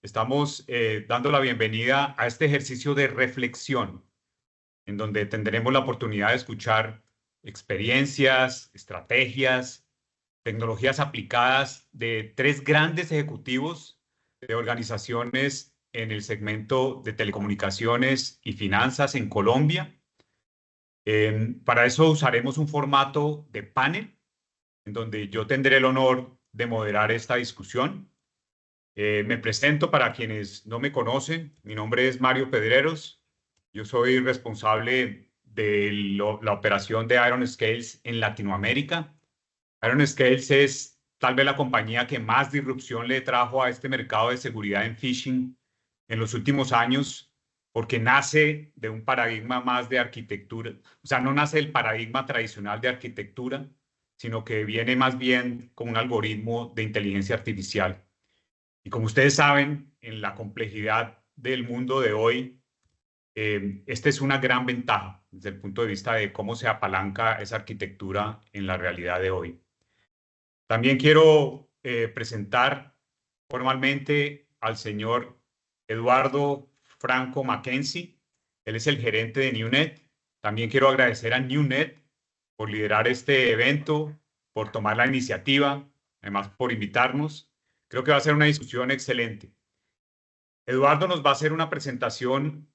Estamos dando la bienvenida a este ejercicio de reflexión, en donde tendremos la oportunidad de escuchar experiencias, estrategias, tecnologías aplicadas de tres grandes ejecutivos de organizaciones en el segmento de telecomunicaciones y finanzas en Colombia. Para eso usaremos un formato de panel, en donde yo tendré el honor de moderar esta discusión. Me presento para quienes no me conocen. Mi nombre es Mario Pedreros. Yo soy responsable de la operación de Iron Scales en Latinoamérica. Iron Scales es tal vez la compañía que más disrupción le trajo a este mercado de seguridad en phishing en los últimos años, porque nace de un paradigma más de arquitectura. O sea, no nace el paradigma tradicional de arquitectura, sino que viene más bien con un algoritmo de inteligencia artificial. Y como ustedes saben, en la complejidad del mundo de hoy, esta es una gran ventaja desde el punto de vista de cómo se apalanca esa arquitectura en la realidad de hoy. También quiero presentar formalmente al señor Eduardo Franco Mackenzie. Él es el gerente de NewNet. También quiero agradecer a NewNet por liderar este evento, por tomar la iniciativa, además por invitarnos. Creo que va a ser una discusión excelente. Eduardo nos va a hacer una presentación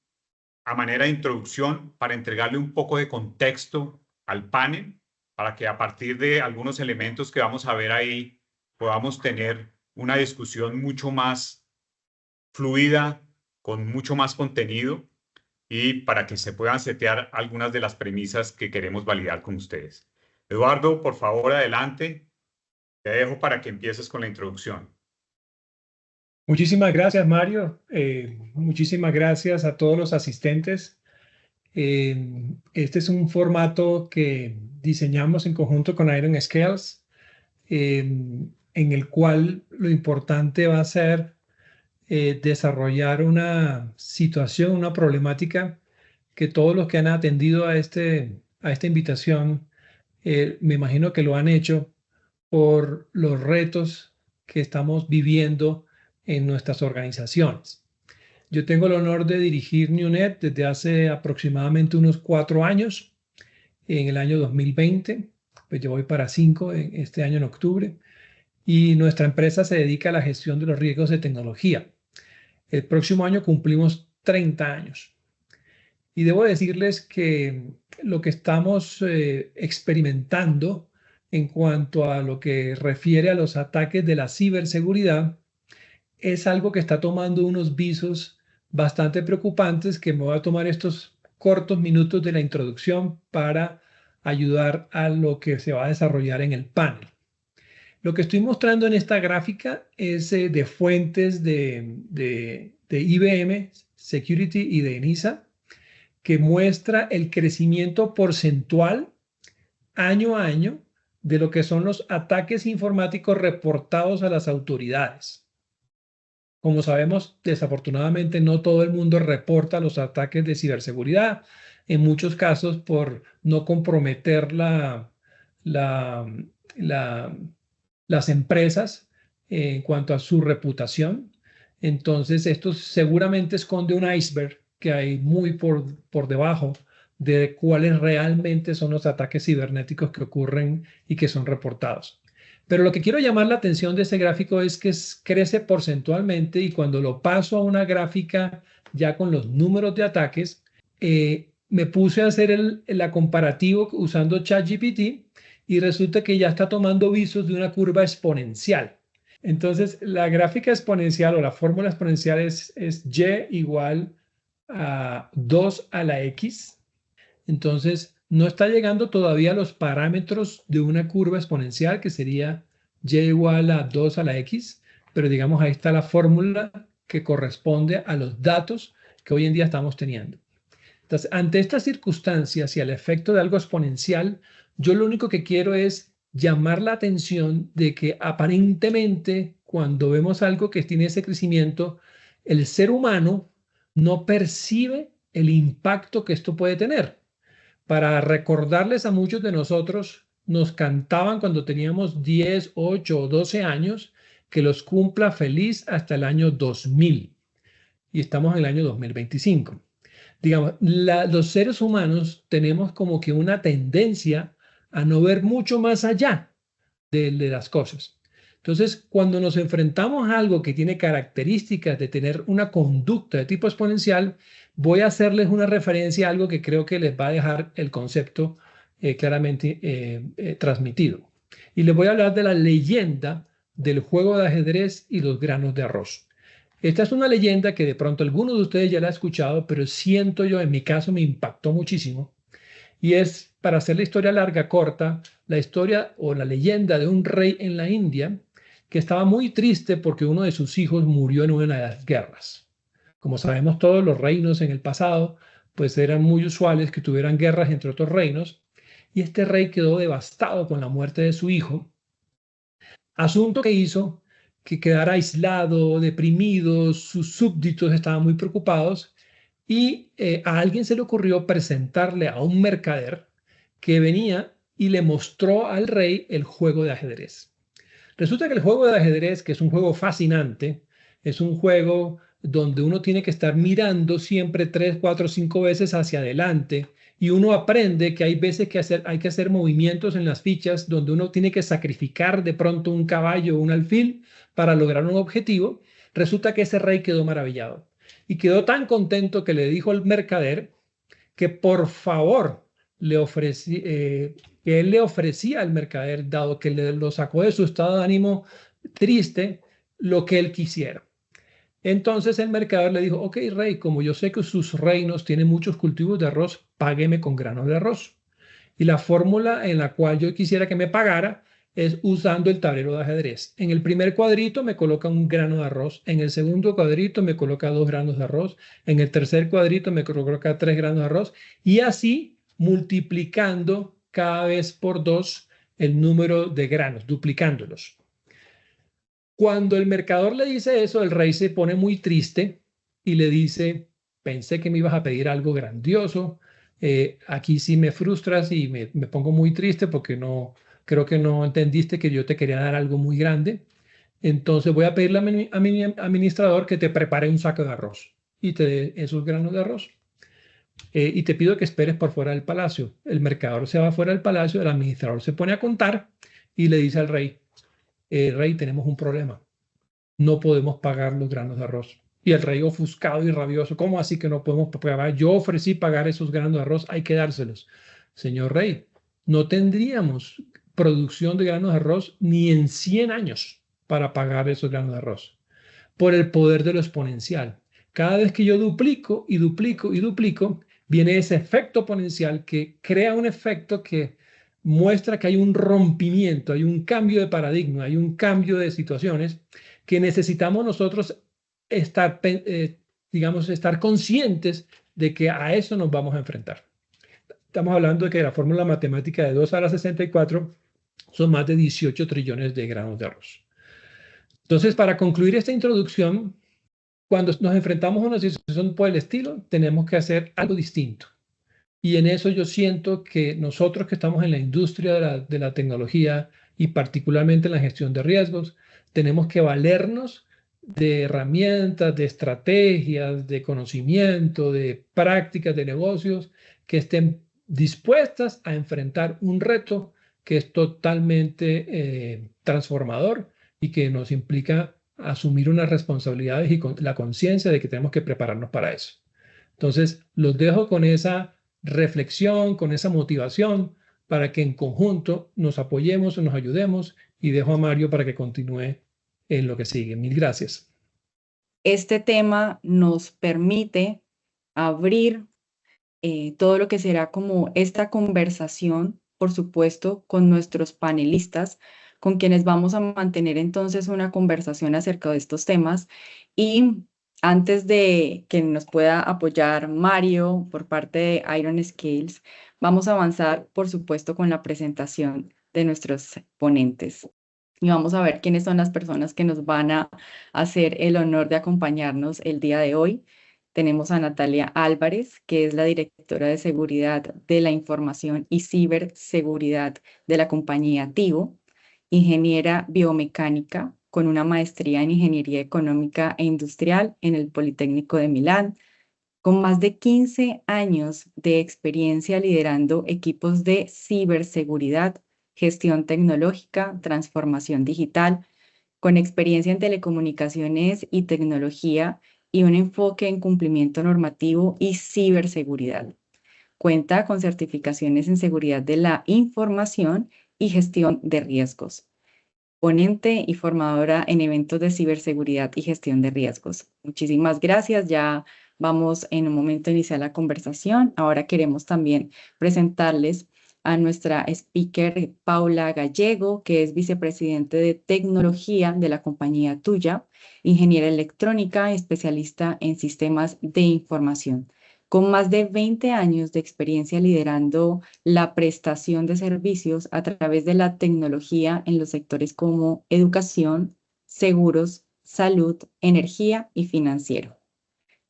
a manera de introducción para entregarle un poco de contexto al panel, para que a partir de algunos elementos que vamos a ver ahí podamos tener una discusión mucho más fluida, con mucho más contenido y para que se puedan setear algunas de las premisas que queremos validar con ustedes. Eduardo, por favor, adelante. Te dejo para que empieces con la introducción. Muchísimas gracias, Mario. Muchísimas gracias a todos los asistentes. Este es un formato que diseñamos en conjunto con Iron Scales, en el cual lo importante va a ser desarrollar una situación, una problemática que todos los que han atendido a esta invitación, me imagino que lo han hecho por los retos que estamos viviendo en nuestras organizaciones. Yo tengo el honor de dirigir NewNet desde hace aproximadamente unos 4 años. En el año 2020, pues yo voy para 5 en este año en octubre, y nuestra empresa se dedica a la gestión de los riesgos de tecnología. El próximo año cumplimos 30 años. Y debo decirles que lo que estamos experimentando en cuanto a lo que refiere a los ataques de la ciberseguridad es algo que está tomando unos visos bastante preocupantes, que me voy a tomar estos cortos minutos de la introducción para ayudar a lo que se va a desarrollar en el panel. Lo que estoy mostrando en esta gráfica es de fuentes de IBM Security y de ENISA, que muestra el crecimiento porcentual año a año de lo que son los ataques informáticos reportados a las autoridades. Como sabemos, desafortunadamente no todo el mundo reporta los ataques de ciberseguridad, en muchos casos por no comprometer las empresas en cuanto a su reputación. Entonces, esto seguramente esconde un iceberg que hay muy por debajo de cuáles realmente son los ataques cibernéticos que ocurren y que son reportados. Pero lo que quiero llamar la atención de ese gráfico es que crece porcentualmente, y cuando lo paso a una gráfica ya con los números de ataques, me puse a hacer la comparativo usando ChatGPT y resulta que ya está tomando visos de una curva exponencial. Entonces, la gráfica exponencial o la fórmula exponencial es y igual a 2 a la x. Entonces, no está llegando todavía a los parámetros de una curva exponencial, que sería y igual a 2 a la x, pero digamos ahí está la fórmula que corresponde a los datos que hoy en día estamos teniendo. Entonces, ante estas circunstancias y el efecto de algo exponencial, yo lo único que quiero es llamar la atención de que aparentemente cuando vemos algo que tiene ese crecimiento, el ser humano no percibe el impacto que esto puede tener. Para recordarles a muchos de nosotros, nos cantaban cuando teníamos 10, 8 o 12 años que los cumpla feliz hasta el año 2000 y estamos en el año 2025. Digamos, los seres humanos tenemos como que una tendencia a no ver mucho más allá de las cosas. Entonces, cuando nos enfrentamos a algo que tiene características de tener una conducta de tipo exponencial, voy a hacerles una referencia a algo que creo que les va a dejar el concepto claramente transmitido. Y les voy a hablar de la leyenda del juego de ajedrez y los granos de arroz. Esta es una leyenda que de pronto algunos de ustedes ya la han escuchado, pero siento yo, en mi caso, me impactó muchísimo. Y es, para hacer la historia larga, corta, la historia o la leyenda de un rey en la India que estaba muy triste porque uno de sus hijos murió en una de las guerras. Como sabemos todos, los reinos en el pasado pues eran muy usuales que tuvieran guerras entre otros reinos, y este rey quedó devastado con la muerte de su hijo, asunto que hizo que quedara aislado, deprimido, sus súbditos estaban muy preocupados, y a alguien se le ocurrió presentarle a un mercader que venía y le mostró al rey el juego de ajedrez. Resulta que el juego de ajedrez, que es un juego fascinante, es un juego donde uno tiene que estar mirando siempre 3, 4, 5 veces hacia adelante, y uno aprende que hay veces que hay que hacer movimientos en las fichas donde uno tiene que sacrificar de pronto un caballo o un alfil para lograr un objetivo. Resulta que ese rey quedó maravillado y quedó tan contento que le dijo al mercader que por favor que él le ofrecía al mercader, dado que lo sacó de su estado de ánimo triste, lo que él quisiera. Entonces el mercader le dijo: ok, rey, como yo sé que sus reinos tienen muchos cultivos de arroz, págueme con granos de arroz. Y la fórmula en la cual yo quisiera que me pagara es usando el tablero de ajedrez. En el primer cuadrito me coloca un grano de arroz, en el segundo cuadrito me coloca 2 granos de arroz, en el tercer cuadrito me coloca 3 granos de arroz, y así multiplicando cada vez por 2 el número de granos, duplicándolos. Cuando el mercader le dice eso, el rey se pone muy triste y le dice: pensé que me ibas a pedir algo grandioso, aquí sí me frustras y me pongo muy triste porque creo que no entendiste que yo te quería dar algo muy grande. Entonces voy a pedirle a mi administrador que te prepare un saco de arroz y te dé esos granos de arroz. Y te pido que esperes por fuera del palacio. El mercader se va fuera del palacio, el administrador se pone a contar y le dice al rey: rey, tenemos un problema. No podemos pagar los granos de arroz. Y el rey, ofuscado y rabioso: ¿cómo así que no podemos pagar? Yo ofrecí pagar esos granos de arroz, hay que dárselos. Señor rey, no tendríamos producción de granos de arroz ni en 100 años para pagar esos granos de arroz, por el poder de lo exponencial. Cada vez que yo duplico y duplico y duplico, viene ese efecto exponencial que crea un efecto que muestra que hay un rompimiento, hay un cambio de paradigma, hay un cambio de situaciones que necesitamos nosotros estar, digamos, estar conscientes de que a eso nos vamos a enfrentar. Estamos hablando de que la fórmula matemática de 2 a la 64 son más de 18 trillones de granos de arroz. Entonces, para concluir esta introducción, cuando nos enfrentamos a una situación por el estilo, tenemos que hacer algo distinto. Y en eso yo siento que nosotros que estamos en la industria de la tecnología y particularmente en la gestión de riesgos, tenemos que valernos de herramientas, de estrategias, de conocimiento, de prácticas de negocios que estén dispuestas a enfrentar un reto que es totalmente transformador y que nos implica asumir unas responsabilidades y con la conciencia de que tenemos que prepararnos para eso. Entonces, los dejo con esa reflexión, con esa motivación, para que en conjunto nos apoyemos, nos ayudemos, y dejo a Mario para que continúe en lo que sigue. Mil gracias. Este tema nos permite abrir todo lo que será como esta conversación, por supuesto, con nuestros panelistas, con quienes vamos a mantener entonces una conversación acerca de estos temas. Y antes de que nos pueda apoyar Mario por parte de Iron Scales, vamos a avanzar, por supuesto, con la presentación de nuestros ponentes. Y vamos a ver quiénes son las personas que nos van a hacer el honor de acompañarnos el día de hoy. Tenemos a Natalia Álvarez, que es la directora de Seguridad de la Información y Ciberseguridad de la compañía Tigo, ingeniera biomecánica con una maestría en Ingeniería Económica e Industrial en el Politécnico de Milán, con más de 15 años de experiencia liderando equipos de ciberseguridad, gestión tecnológica, transformación digital, con experiencia en telecomunicaciones y tecnología y un enfoque en cumplimiento normativo y ciberseguridad. Cuenta con certificaciones en seguridad de la información y gestión de riesgos. Ponente y formadora en eventos de ciberseguridad y gestión de riesgos. Muchísimas gracias. Ya vamos en un momento a iniciar la conversación. Ahora queremos también presentarles a nuestra speaker Paula Gallego, que es vicepresidente de tecnología de la compañía Tuya, ingeniera electrónica, especialista en sistemas de información, con más de 20 años de experiencia liderando la prestación de servicios a través de la tecnología en los sectores como educación, seguros, salud, energía y financiero.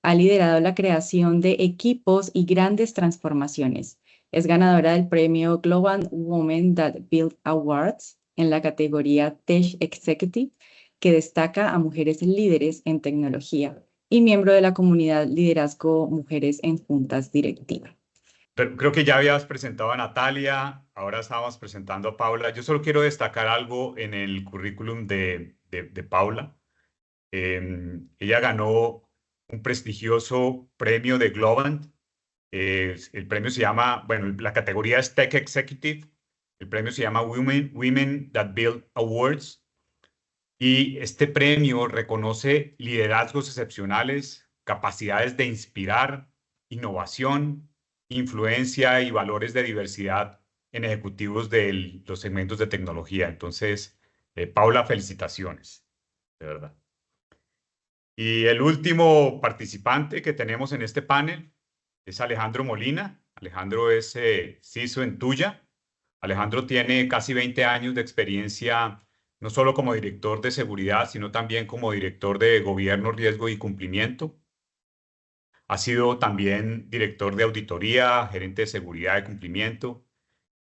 Ha liderado la creación de equipos y grandes transformaciones. Es ganadora del premio Global Women That Build Awards en la categoría Tech Executive, que destaca a mujeres líderes en tecnología, y miembro de la comunidad Liderazgo Mujeres en Juntas Directivas. Pero creo que ya habías presentado a Natalia, ahora estábamos presentando a Paula. Yo solo quiero destacar algo en el currículum de Paula. Ella ganó un prestigioso premio de Globant. El premio se llama, bueno, la categoría es Tech Executive. El premio se llama Women That Build Awards. Y este premio reconoce liderazgos excepcionales, capacidades de inspirar, innovación, influencia y valores de diversidad en ejecutivos de los segmentos de tecnología. Entonces, Paula, felicitaciones, de verdad. Y el último participante que tenemos en este panel es Alejandro Molina. Alejandro es CISO en Tuya. Alejandro tiene casi 20 años de experiencia, no solo como director de seguridad, sino también como director de gobierno, riesgo y cumplimiento. Ha sido también director de auditoría, gerente de seguridad y cumplimiento.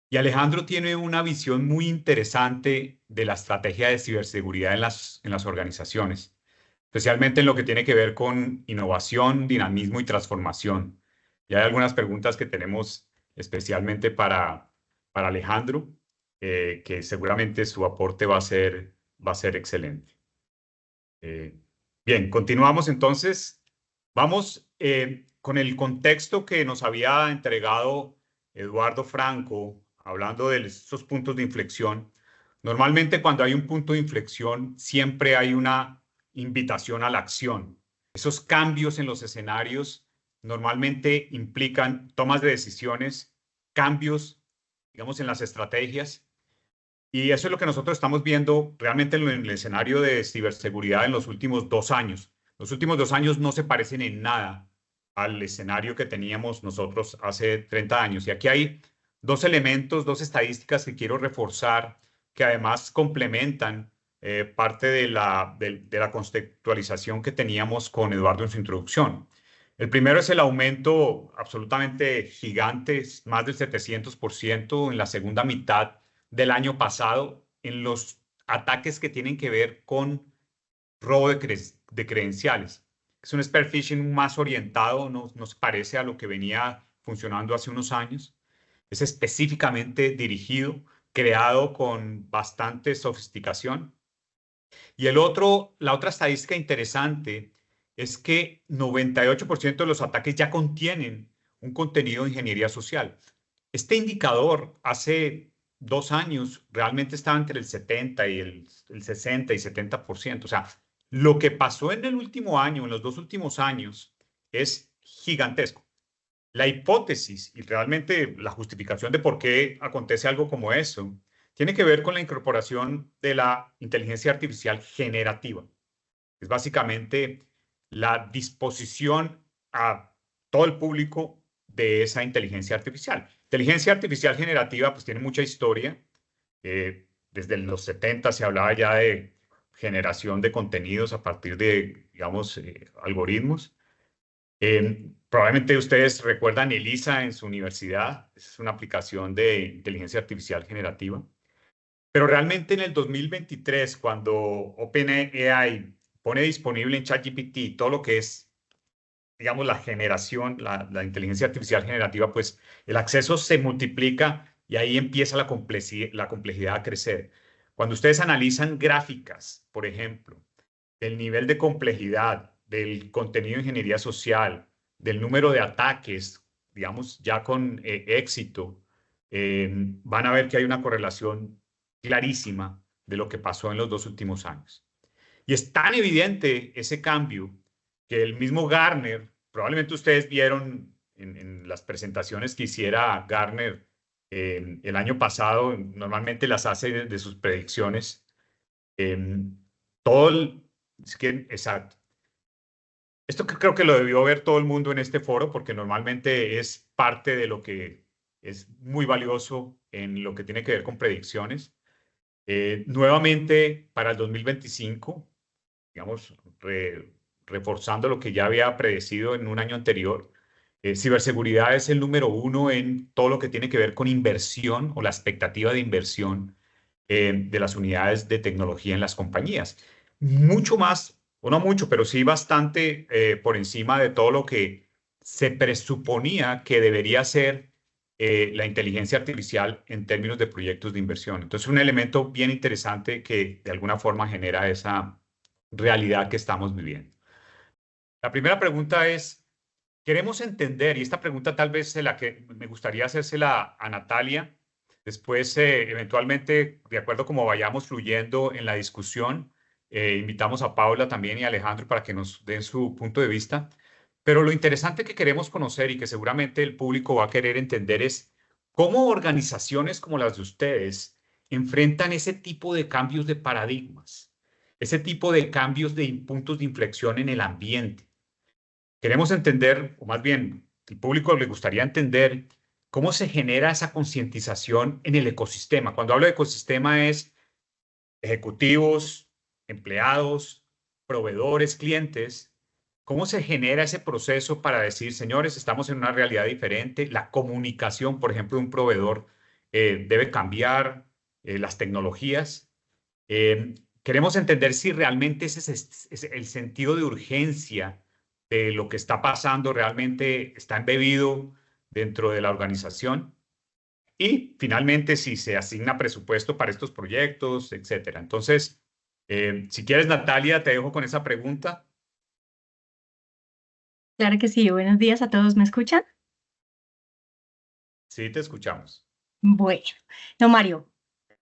Y Alejandro tiene una visión muy interesante de la estrategia de ciberseguridad en las organizaciones, especialmente en lo que tiene que ver con innovación, dinamismo y transformación. Y hay algunas preguntas que tenemos especialmente para Alejandro, que seguramente su aporte va a ser excelente. Bien, continuamos entonces. Vamos con el contexto que nos había entregado Eduardo Franco, hablando de estos puntos de inflexión. Normalmente cuando hay un punto de inflexión, siempre hay una invitación a la acción. Esos cambios en los escenarios normalmente implican tomas de decisiones, cambios, digamos, en las estrategias. Y eso es lo que nosotros estamos viendo realmente en el escenario de ciberseguridad en los últimos 2 años. Los últimos 2 años no se parecen en nada al escenario que teníamos nosotros hace 30 años. Y aquí hay 2 elementos, 2 estadísticas que quiero reforzar, que además complementan parte de la contextualización que teníamos con Eduardo en su introducción. El primero es el aumento absolutamente gigante, más del 700% en la segunda mitad del año pasado en los ataques que tienen que ver con robo de credenciales. Es un spear phishing más orientado, no se parece a lo que venía funcionando hace unos años. Es específicamente dirigido, creado con bastante sofisticación. Y la otra estadística interesante es que 98% de los ataques ya contienen un contenido de ingeniería social. Este indicador hace 2 años realmente estaba entre el 70 y el 60 y 70%. O sea, lo que pasó en el último año, en los 2 últimos años, es gigantesco. La hipótesis y realmente la justificación de por qué acontece algo como eso tiene que ver con la incorporación de la inteligencia artificial generativa. Es básicamente la disposición a todo el público de esa inteligencia artificial. Inteligencia artificial generativa pues tiene mucha historia. Desde los 70 se hablaba ya de generación de contenidos a partir de, digamos, algoritmos. Probablemente ustedes recuerdan ELIZA en su universidad. Es una aplicación de inteligencia artificial generativa. Pero realmente en el 2023, cuando OpenAI pone disponible en ChatGPT todo lo que es, digamos, la generación, la inteligencia artificial generativa, pues el acceso se multiplica y ahí empieza la complejidad a crecer. Cuando ustedes analizan gráficas, por ejemplo, del nivel de complejidad, del contenido de ingeniería social, del número de ataques, digamos, ya con éxito, van a ver que hay una correlación clarísima de lo que pasó en los 2 últimos años. Y es tan evidente ese cambio que el mismo Gartner, probablemente ustedes vieron en las presentaciones que hiciera Gartner el año pasado, normalmente las hace de sus predicciones. Todo el, es que, exacto. Esto creo que lo debió ver todo el mundo en este foro porque normalmente es parte de lo que es muy valioso en lo que tiene que ver con predicciones. Nuevamente, para el 2025, digamos, reforzando lo que ya había predecido en un año anterior, ciberseguridad es el número 1 en todo lo que tiene que ver con inversión o la expectativa de inversión de las unidades de tecnología en las compañías. Mucho más, o no mucho, pero sí bastante por encima de todo lo que se presuponía que debería ser la inteligencia artificial en términos de proyectos de inversión. Entonces, un elemento bien interesante que de alguna forma genera esa realidad que estamos viviendo. La primera pregunta es, queremos entender, y esta pregunta tal vez es la que me gustaría hacérsela a Natalia, después eventualmente, de acuerdo como vayamos fluyendo en la discusión, invitamos a Paula también y a Alejandro para que nos den su punto de vista. Pero lo interesante que queremos conocer y que seguramente el público va a querer entender es cómo organizaciones como las de ustedes enfrentan ese tipo de cambios de paradigmas, ese tipo de cambios de puntos de inflexión en el ambiente. Queremos entender, o más bien, el público le gustaría entender cómo se genera esa concientización en el ecosistema. Cuando hablo de ecosistema es ejecutivos, empleados, proveedores, clientes. ¿Cómo se genera ese proceso para decir, señores, estamos en una realidad diferente? La comunicación, por ejemplo, de un proveedor debe cambiar, las tecnologías. Queremos entender si realmente ese es el sentido de urgencia de lo que está pasando realmente está embebido dentro de la organización. Y finalmente, si se asigna presupuesto para estos proyectos, etcétera. Entonces, si quieres, Natalia, te dejo con esa pregunta. Claro que sí, buenos días a todos, ¿me escuchan? Sí, te escuchamos. Bueno, no, Mario,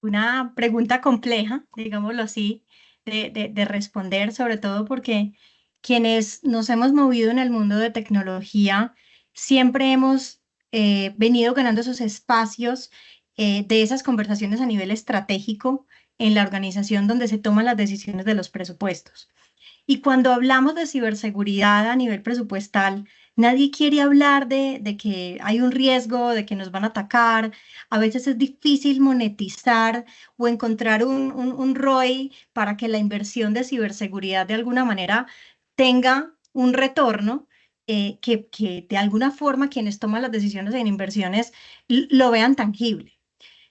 una pregunta compleja, digámoslo así, de responder, sobre todo porque quienes nos hemos movido en el mundo de tecnología, siempre hemos venido ganando esos espacios de esas conversaciones a nivel estratégico en la organización donde se toman las decisiones de los presupuestos. Y cuando hablamos de ciberseguridad a nivel presupuestal, nadie quiere hablar de que hay un riesgo, de que nos van a atacar. A veces es difícil monetizar o encontrar un ROI para que la inversión de ciberseguridad de alguna manera tenga un retorno. Que de alguna forma quienes toman las decisiones en inversiones lo vean tangible.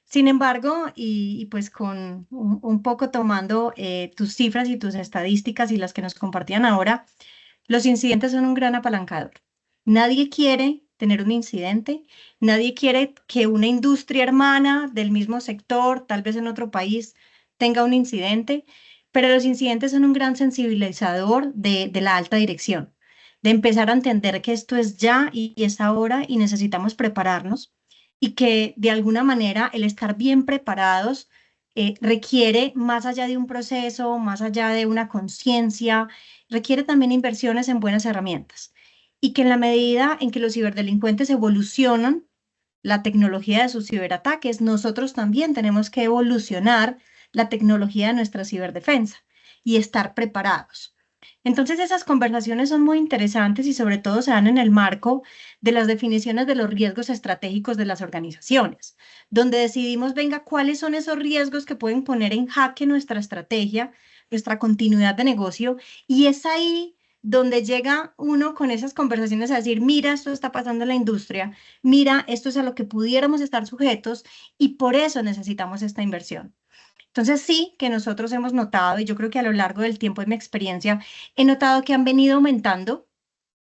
Sin embargo, y pues con un poco tomando tus cifras y tus estadísticas y las que nos compartían ahora, los incidentes son un gran apalancador. Nadie quiere tener un incidente, nadie quiere que una industria hermana del mismo sector, tal vez en otro país, tenga un incidente, pero los incidentes son un gran sensibilizador de la alta dirección, de empezar a entender que esto es ya y es ahora y necesitamos prepararnos y que de alguna manera el estar bien preparados requiere más allá de un proceso, más allá de una conciencia, requiere también inversiones en buenas herramientas. Y que en la medida en que los ciberdelincuentes evolucionan la tecnología de sus ciberataques, nosotros también tenemos que evolucionar la tecnología de nuestra ciberdefensa y estar preparados. Entonces esas conversaciones son muy interesantes y sobre todo se dan en el marco de las definiciones de los riesgos estratégicos de las organizaciones, donde decidimos, venga, cuáles son esos riesgos que pueden poner en jaque nuestra estrategia, nuestra continuidad de negocio, y es ahí donde llega uno con esas conversaciones a decir, mira, esto está pasando en la industria, mira, esto es a lo que pudiéramos estar sujetos y por eso necesitamos esta inversión. Entonces sí que nosotros hemos notado, y yo creo que a lo largo del tiempo de mi experiencia, he notado que han venido aumentando.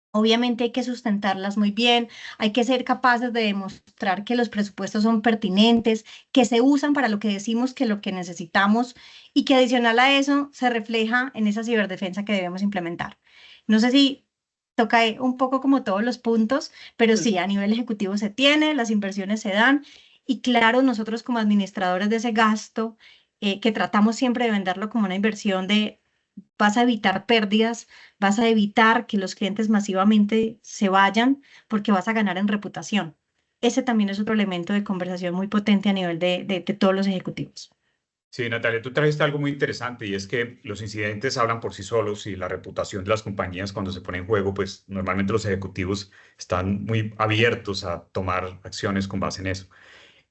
Obviamente hay que sustentarlas muy bien, hay que ser capaces de demostrar que los presupuestos son pertinentes, que se usan para lo que decimos que lo que necesitamos y que adicional a eso se refleja en esa ciberdefensa que debemos implementar. No sé si toca un poco como todos los puntos, pero sí, a nivel ejecutivo se tiene, las inversiones se dan y claro, nosotros como administradores de ese gasto, que tratamos siempre de venderlo como una inversión de vas a evitar pérdidas, vas a evitar que los clientes masivamente se vayan porque vas a ganar en reputación. Ese también es otro elemento de conversación muy potente a nivel de todos los ejecutivos. Sí, Natalia, tú trajiste algo muy interesante y es que los incidentes hablan por sí solos y la reputación de las compañías cuando se pone en juego, pues normalmente los ejecutivos están muy abiertos a tomar acciones con base en eso.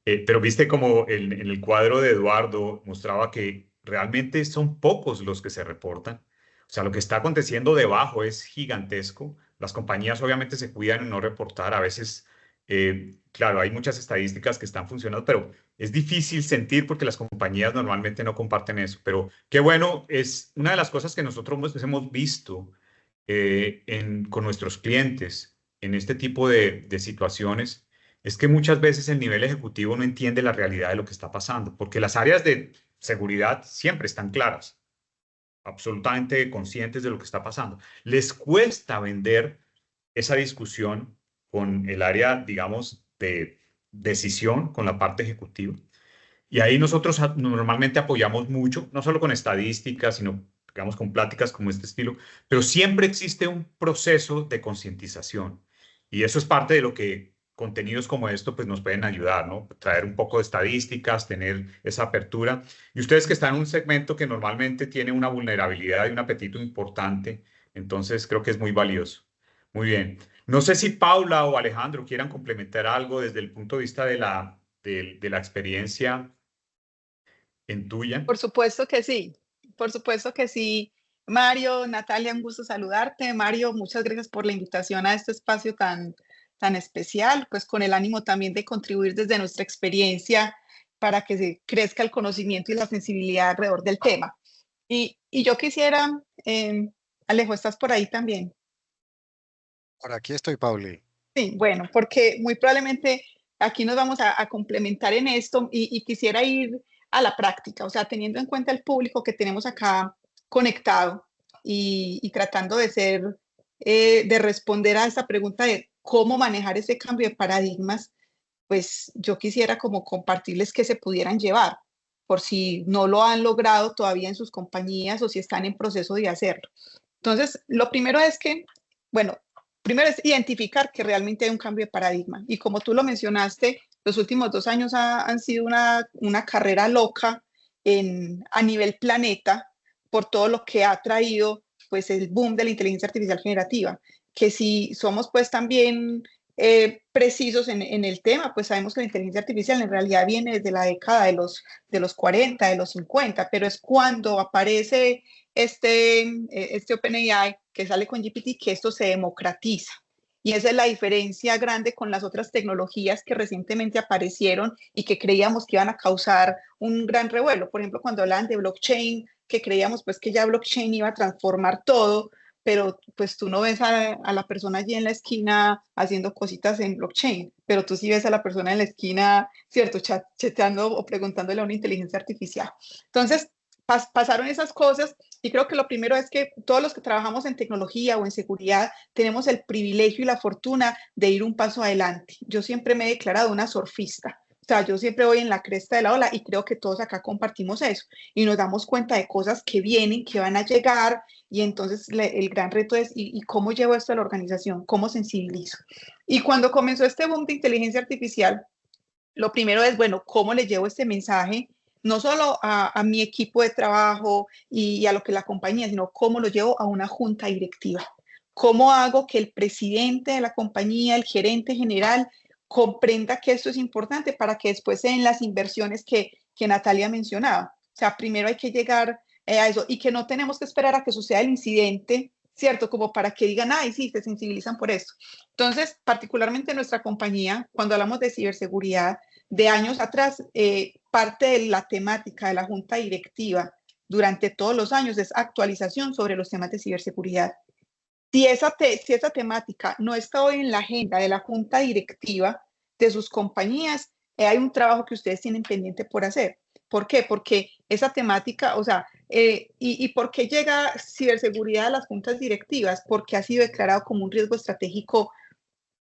Pero viste como en el cuadro de Eduardo mostraba que realmente son pocos los que se reportan. O sea, lo que está aconteciendo debajo es gigantesco. Las compañías obviamente se cuidan en no reportar. A veces, claro, hay muchas estadísticas que están funcionando, pero es difícil sentir porque las compañías normalmente no comparten eso. Pero qué bueno, es una de las cosas que nosotros hemos visto con nuestros clientes en este tipo de situaciones es que muchas veces el nivel ejecutivo no entiende la realidad de lo que está pasando, porque las áreas de seguridad siempre están claras, absolutamente conscientes de lo que está pasando. Les cuesta vender esa discusión con el área, digamos, de decisión, con la parte ejecutiva. Y ahí nosotros normalmente apoyamos mucho, no solo con estadísticas, sino, digamos, con pláticas como este estilo, pero siempre existe un proceso de concientización. Y eso es parte de lo que contenidos como esto pues nos pueden ayudar, ¿no? Traer un poco de estadísticas, tener esa apertura. Y ustedes que están en un segmento que normalmente tiene una vulnerabilidad y un apetito importante, entonces creo que es muy valioso. Muy bien. No sé si Paula o Alejandro quieran complementar algo desde el punto de vista de la experiencia en tuya. Por supuesto que sí, por supuesto que sí. Mario, Natalia, un gusto saludarte. Mario, muchas gracias por la invitación a este espacio tan especial, pues con el ánimo también de contribuir desde nuestra experiencia para que se crezca el conocimiento y la sensibilidad alrededor del tema. Y yo quisiera, Alejo, ¿estás por ahí también? Por aquí estoy, Pauli. Sí, bueno, porque muy probablemente aquí nos vamos a complementar en esto y quisiera ir a la práctica, o sea, teniendo en cuenta el público que tenemos acá conectado y tratando de responder a esta pregunta de cómo manejar ese cambio de paradigmas, pues yo quisiera como compartirles qué se pudieran llevar, por si no lo han logrado todavía en sus compañías o si están en proceso de hacerlo. Entonces, lo primero es que, bueno, primero es identificar que realmente hay un cambio de paradigma. Y como tú lo mencionaste, los últimos 2 años han sido una carrera loca a nivel planeta por todo lo que ha traído pues, el boom de la inteligencia artificial generativa. Que si somos pues también precisos en el tema, pues sabemos que la inteligencia artificial en realidad viene desde la década de los 40, de los 50, pero es cuando aparece este OpenAI que sale con GPT, que esto se democratiza. Y esa es la diferencia grande con las otras tecnologías que recientemente aparecieron y que creíamos que iban a causar un gran revuelo. Por ejemplo, cuando hablaban de blockchain, que creíamos pues que ya blockchain iba a transformar todo, pero pues tú no ves a la persona allí en la esquina haciendo cositas en blockchain, pero tú sí ves a la persona en la esquina, ¿cierto? Chateando o preguntándole a una inteligencia artificial. Entonces, pasaron esas cosas y creo que lo primero es que todos los que trabajamos en tecnología o en seguridad tenemos el privilegio y la fortuna de ir un paso adelante. Yo siempre me he declarado una surfista. O sea, yo siempre voy en la cresta de la ola y creo que todos acá compartimos eso y nos damos cuenta de cosas que vienen, que van a llegar y entonces el gran reto es ¿y cómo llevo esto a la organización? ¿Cómo sensibilizo? Y cuando comenzó este boom de inteligencia artificial, lo primero es, bueno, ¿cómo le llevo este mensaje? No solo a mi equipo de trabajo y a lo que la compañía, sino cómo lo llevo a una junta directiva. ¿Cómo hago que el presidente de la compañía, el gerente general, comprenda que esto es importante para que después se den las inversiones que Natalia mencionaba? O sea, primero hay que llegar a eso y que no tenemos que esperar a que suceda el incidente ¿cierto? Como para que digan, ay, sí, se sensibilizan por esto. Entonces, particularmente en nuestra compañía, cuando hablamos de ciberseguridad, de años atrás, parte de la temática de la junta directiva durante todos los años es actualización sobre los temas de ciberseguridad. Si esa temática no está hoy en la agenda de la junta directiva de sus compañías, hay un trabajo que ustedes tienen pendiente por hacer. ¿Por qué? Porque esa temática, o sea, ¿y por qué llega ciberseguridad a las juntas directivas? Porque ha sido declarado como un riesgo estratégico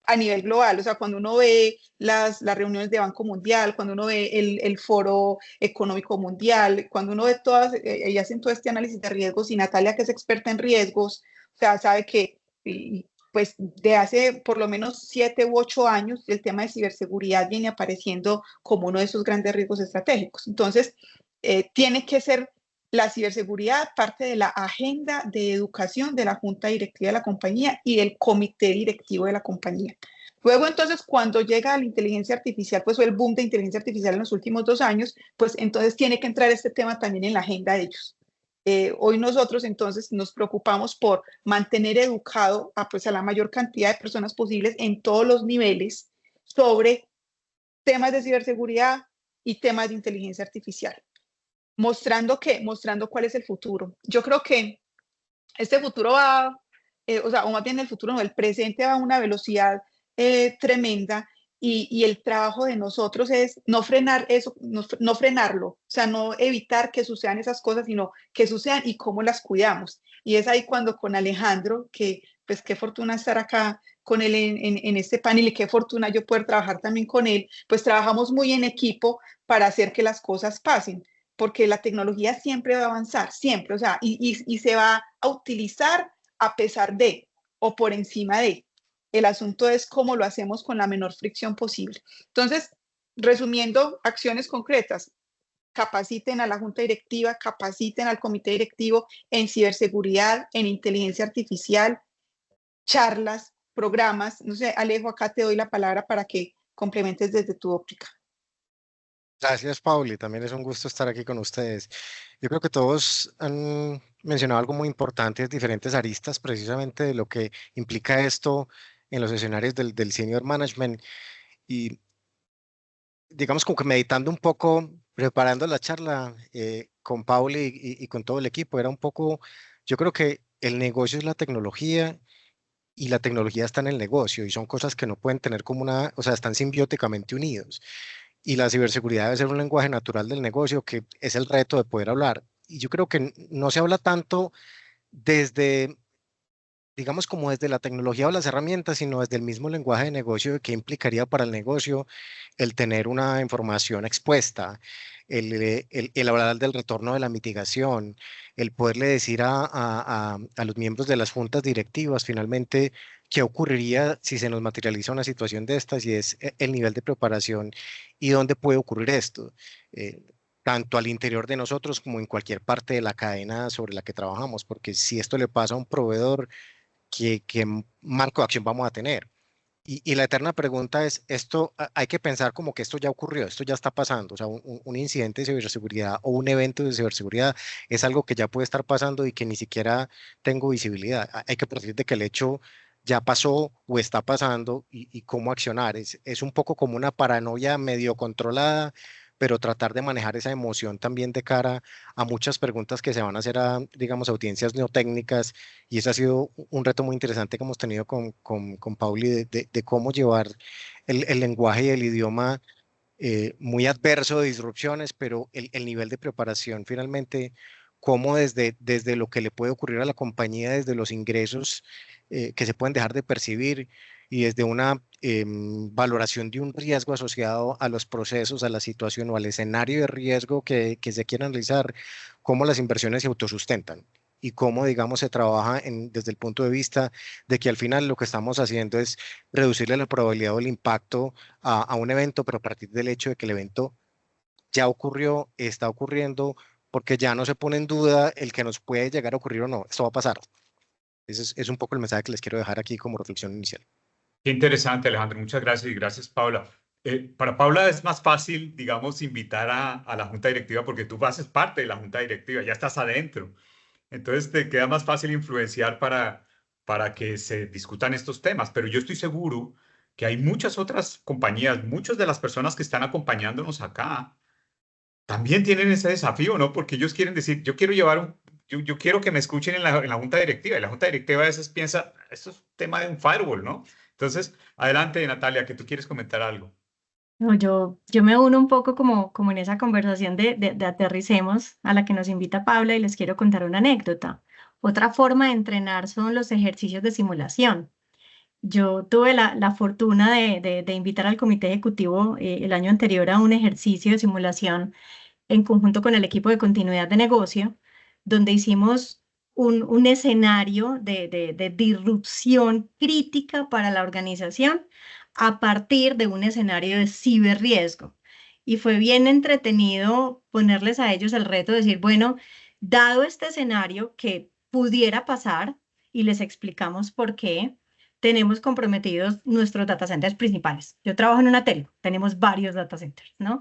a nivel global. O sea, cuando uno ve las reuniones de Banco Mundial, cuando uno ve el Foro Económico Mundial, cuando uno ve todas, y hacen todo este análisis de riesgos, y Natalia, que es experta en riesgos, o sea, sabe que pues de hace por lo menos 7 u 8 años el tema de ciberseguridad viene apareciendo como uno de esos grandes riesgos estratégicos. Entonces, tiene que ser la ciberseguridad parte de la agenda de educación de la junta directiva de la compañía y del comité directivo de la compañía. Luego, entonces, cuando llega la inteligencia artificial, pues o el boom de inteligencia artificial en los últimos 2 años, pues entonces tiene que entrar este tema también en la agenda de ellos. Hoy nosotros entonces nos preocupamos por mantener educado pues, a la mayor cantidad de personas posibles en todos los niveles sobre temas de ciberseguridad y temas de inteligencia artificial. Mostrando cuál es el futuro. Yo creo que este futuro va, o más bien el futuro no, el presente va a una velocidad tremenda, y el trabajo de nosotros es no frenar eso, no frenarlo, o sea, no evitar que sucedan esas cosas, sino que sucedan y cómo las cuidamos. Y es ahí cuando con Alejandro, que pues qué fortuna estar acá con él en este panel, y qué fortuna yo poder trabajar también con él, pues trabajamos muy en equipo para hacer que las cosas pasen, porque la tecnología siempre va a avanzar, siempre, o sea, y se va a utilizar a pesar de o por encima de. El asunto es cómo lo hacemos con la menor fricción posible. Entonces, resumiendo, acciones concretas: capaciten a la junta directiva, capaciten al comité directivo en ciberseguridad, en inteligencia artificial, charlas, programas. No sé, Alejo, acá te doy la palabra para que complementes desde tu óptica. Gracias, Pauli. También es un gusto estar aquí con ustedes. Yo creo que todos han mencionado algo muy importante, diferentes aristas precisamente de lo que implica esto en los escenarios del senior management. Y digamos como que meditando un poco, preparando la charla con Pauli y con todo el equipo, era un poco, yo creo que el negocio es la tecnología y la tecnología está en el negocio y son cosas que no pueden tener como una, o sea, están simbióticamente unidos. Y la ciberseguridad debe ser un lenguaje natural del negocio, que es el reto de poder hablar. Y yo creo que no se habla tanto desde, digamos, como desde la tecnología o las herramientas, sino desde el mismo lenguaje de negocio, de qué implicaría para el negocio el tener una información expuesta, el hablar del retorno de la mitigación, el poderle decir a los miembros de las juntas directivas finalmente qué ocurriría si se nos materializa una situación de estas, y es el nivel de preparación y dónde puede ocurrir esto. Tanto al interior de nosotros como en cualquier parte de la cadena sobre la que trabajamos, porque si esto le pasa a un proveedor, ¿qué marco de acción vamos a tener? Y la eterna pregunta es, esto hay que pensar como que esto ya ocurrió, esto ya está pasando, o sea, un incidente de ciberseguridad o un evento de ciberseguridad es algo que ya puede estar pasando y que ni siquiera tengo visibilidad. Hay que partir de que el hecho ya pasó o está pasando, y cómo accionar. Es un poco como una paranoia medio controlada, pero tratar de manejar esa emoción también de cara a muchas preguntas que se van a hacer a, digamos, audiencias no técnicas. Y eso ha sido un reto muy interesante que hemos tenido con Pauli, de cómo llevar el lenguaje y el idioma muy adverso de disrupciones, pero el nivel de preparación finalmente, cómo desde lo que le puede ocurrir a la compañía, desde los ingresos que se pueden dejar de percibir, y desde una valoración de un riesgo asociado a los procesos, a la situación o al escenario de riesgo que se quiera analizar, cómo las inversiones se autosustentan y cómo, digamos, se trabaja desde el punto de vista de que al final lo que estamos haciendo es reducirle la probabilidad o el impacto a un evento, pero a partir del hecho de que el evento ya ocurrió, está ocurriendo, porque ya no se pone en duda el que nos puede llegar a ocurrir o no. Esto va a pasar. Ese es un poco el mensaje que les quiero dejar aquí como reflexión inicial. Qué interesante, Alejandro. Muchas gracias, y gracias, Paula. Para Paula es más fácil, digamos, invitar a la junta directiva, porque tú haces parte de la junta directiva, ya estás adentro. Entonces te queda más fácil influenciar para que se discutan estos temas. Pero yo estoy seguro que hay muchas otras compañías, muchas de las personas que están acompañándonos acá, también tienen ese desafío, ¿no? Porque ellos quieren decir, yo quiero yo quiero que me escuchen en la junta directiva. Y la junta directiva a veces piensa, esto es un tema de un firewall, ¿no? Entonces, adelante, Natalia, que tú quieres comentar algo. No, yo me uno un poco como en esa conversación de aterricemos a la que nos invita Paula y les quiero contar una anécdota. Otra forma de entrenar son los ejercicios de simulación. Yo tuve la fortuna de invitar al comité ejecutivo el año anterior a un ejercicio de simulación en conjunto con el equipo de continuidad de negocio, donde hicimos un escenario de disrupción crítica para la organización a partir de un escenario de ciberriesgo. Y fue bien entretenido ponerles a ellos el reto de decir, bueno, dado este escenario que pudiera pasar, y les explicamos por qué, tenemos comprometidos nuestros data centers principales. Yo trabajo en una telco, tenemos varios data centers, ¿no?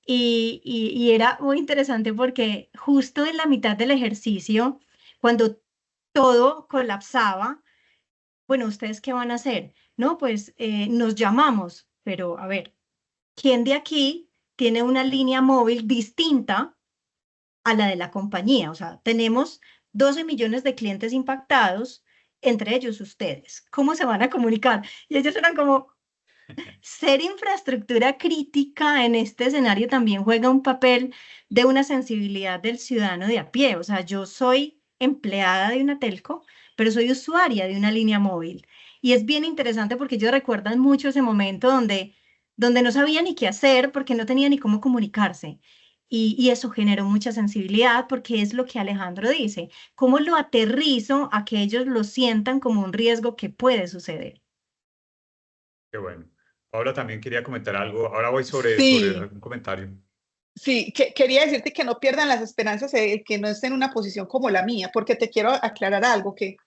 Y era muy interesante porque justo en la mitad del ejercicio, cuando todo colapsaba, bueno, ¿ustedes qué van a hacer? No, pues nos llamamos, pero a ver, ¿quién de aquí tiene una línea móvil distinta a la de la compañía? O sea, tenemos 12 millones de clientes impactados, entre ellos ustedes. ¿Cómo se van a comunicar? Y ellos eran como, ser infraestructura crítica en este escenario también juega un papel de una sensibilidad del ciudadano de a pie. O sea, yo soy empleada de una telco, pero soy usuaria de una línea móvil. Y es bien interesante porque ellos recuerdan mucho ese momento donde no sabía ni qué hacer porque no tenía ni cómo comunicarse. Y eso generó mucha sensibilidad porque es lo que Alejandro dice. ¿Cómo lo aterrizo a que ellos lo sientan como un riesgo que puede suceder? Qué bueno. Paula también quería comentar algo. Ahora voy sobre Sí, algún comentario. sí, quería decirte que no pierdan las esperanzas el que no esté en una posición como la mía, porque te quiero aclarar algo, que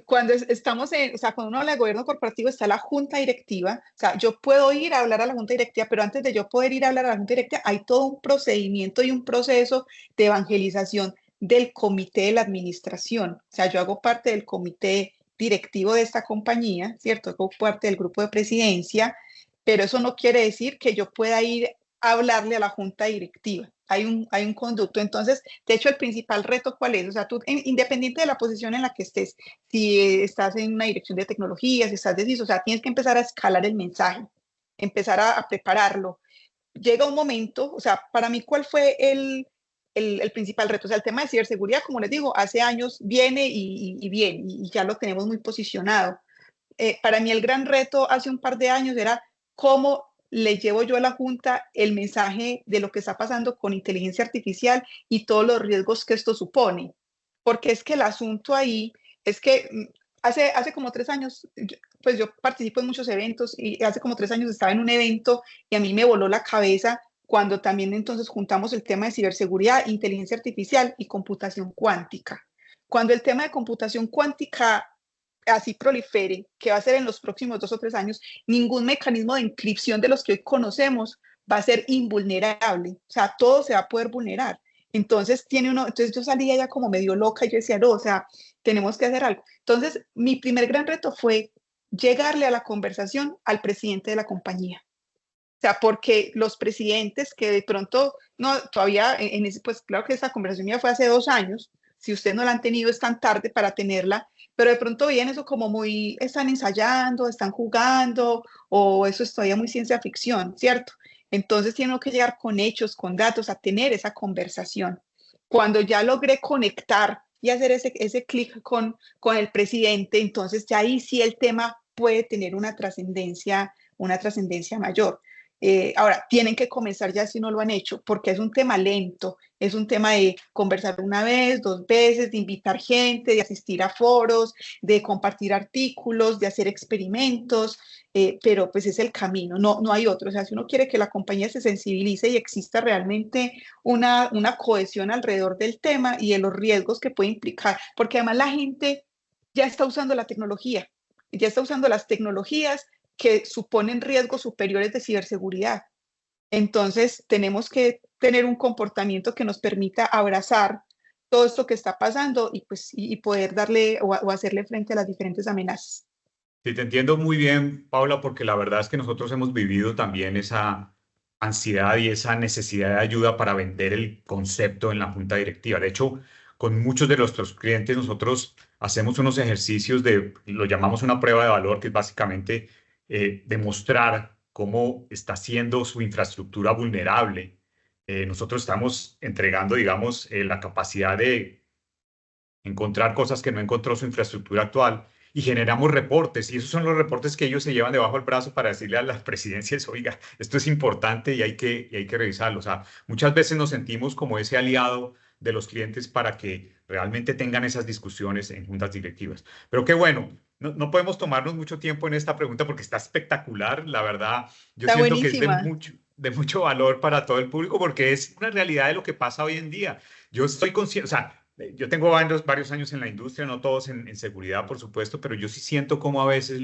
cuando estamos o sea, cuando uno habla de gobierno corporativo está la junta directiva, o sea, yo puedo ir a hablar a la junta directiva, pero antes de yo poder ir a hablar a la junta directiva hay todo un procedimiento y un proceso de evangelización del comité de la administración. O sea, yo hago parte del comité directivo de esta compañía, ¿cierto? Hago parte del grupo de presidencia, pero eso no quiere decir que yo pueda ir a hablarle a la junta directiva. Hay un conducto. Entonces, de hecho, el principal reto, ¿cuál es? O sea, tú, independiente de la posición en la que estés, si estás en una dirección de tecnología, si estás de CISO, o sea, tienes que empezar a escalar el mensaje, empezar a prepararlo. Llega un momento, o sea, para mí, ¿cuál fue el principal reto? O sea, el tema de ciberseguridad, como les digo, hace años viene y viene, y ya lo tenemos muy posicionado. Para mí el gran reto hace un par de años era cómo le llevo yo a la Junta el mensaje de lo que está pasando con inteligencia artificial y todos los riesgos que esto supone. Porque es que el asunto ahí es que hace como 3 años, pues yo participo en muchos eventos y hace como 3 años estaba en un evento y a mí me voló la cabeza cuando también entonces juntamos el tema de ciberseguridad, inteligencia artificial y computación cuántica. Cuando el tema de computación cuántica así prolifere, que va a ser en los próximos 2 o 3 años, ningún mecanismo de encripción de los que hoy conocemos va a ser invulnerable. O sea, todo se va a poder vulnerar. Entonces, entonces yo salía ya como medio loca y yo decía, no, o sea, tenemos que hacer algo. Entonces, mi primer gran reto fue llegarle a la conversación al presidente de la compañía. O sea, porque los presidentes que de pronto, no, todavía, pues claro que esa conversación ya fue hace 2 años, si usted no la han tenido es tan tarde para tenerla, pero de pronto veían eso como muy, están ensayando, están jugando, o eso es todavía muy ciencia ficción, ¿cierto? Entonces tienen que llegar con hechos, con datos, a tener esa conversación. Cuando ya logré conectar y hacer ese clic con el presidente, entonces ya ahí sí el tema puede tener una trascendencia mayor. Ahora, tienen que comenzar ya si no lo han hecho, porque es un tema lento, es un tema de conversar una vez, 2 veces, de invitar gente, de asistir a foros, de compartir artículos, de hacer experimentos, pero pues es el camino, no hay otro. O sea, si uno quiere que la compañía se sensibilice y exista realmente una cohesión alrededor del tema y de los riesgos que puede implicar, porque además la gente ya está usando la tecnología, ya está usando las tecnologías que suponen riesgos superiores de ciberseguridad. Entonces, tenemos que tener un comportamiento que nos permita abrazar todo esto que está pasando y, pues, y poder darle o hacerle frente a las diferentes amenazas. Sí, te entiendo muy bien, Paula, porque la verdad es que nosotros hemos vivido también esa ansiedad y esa necesidad de ayuda para vender el concepto en la junta directiva. De hecho, con muchos de nuestros clientes nosotros hacemos unos ejercicios lo llamamos una prueba de valor, que es básicamente demostrar cómo está siendo su infraestructura vulnerable. Nosotros estamos entregando, digamos, la capacidad de encontrar cosas que no encontró su infraestructura actual y generamos reportes y esos son los reportes que ellos se llevan debajo del brazo para decirle a las presidencias, oiga, esto es importante y hay que revisarlo. O sea, muchas veces nos sentimos como ese aliado de los clientes para que realmente tengan esas discusiones en juntas directivas. Pero qué bueno, no podemos tomarnos mucho tiempo en esta pregunta porque está espectacular, la verdad. Yo Está siento que es buenísima. de mucho valor para todo el público porque es una realidad de lo que pasa hoy en día. Yo estoy consciente, o sea, yo tengo varios años en la industria, no todos en seguridad, por supuesto, pero yo sí siento como a veces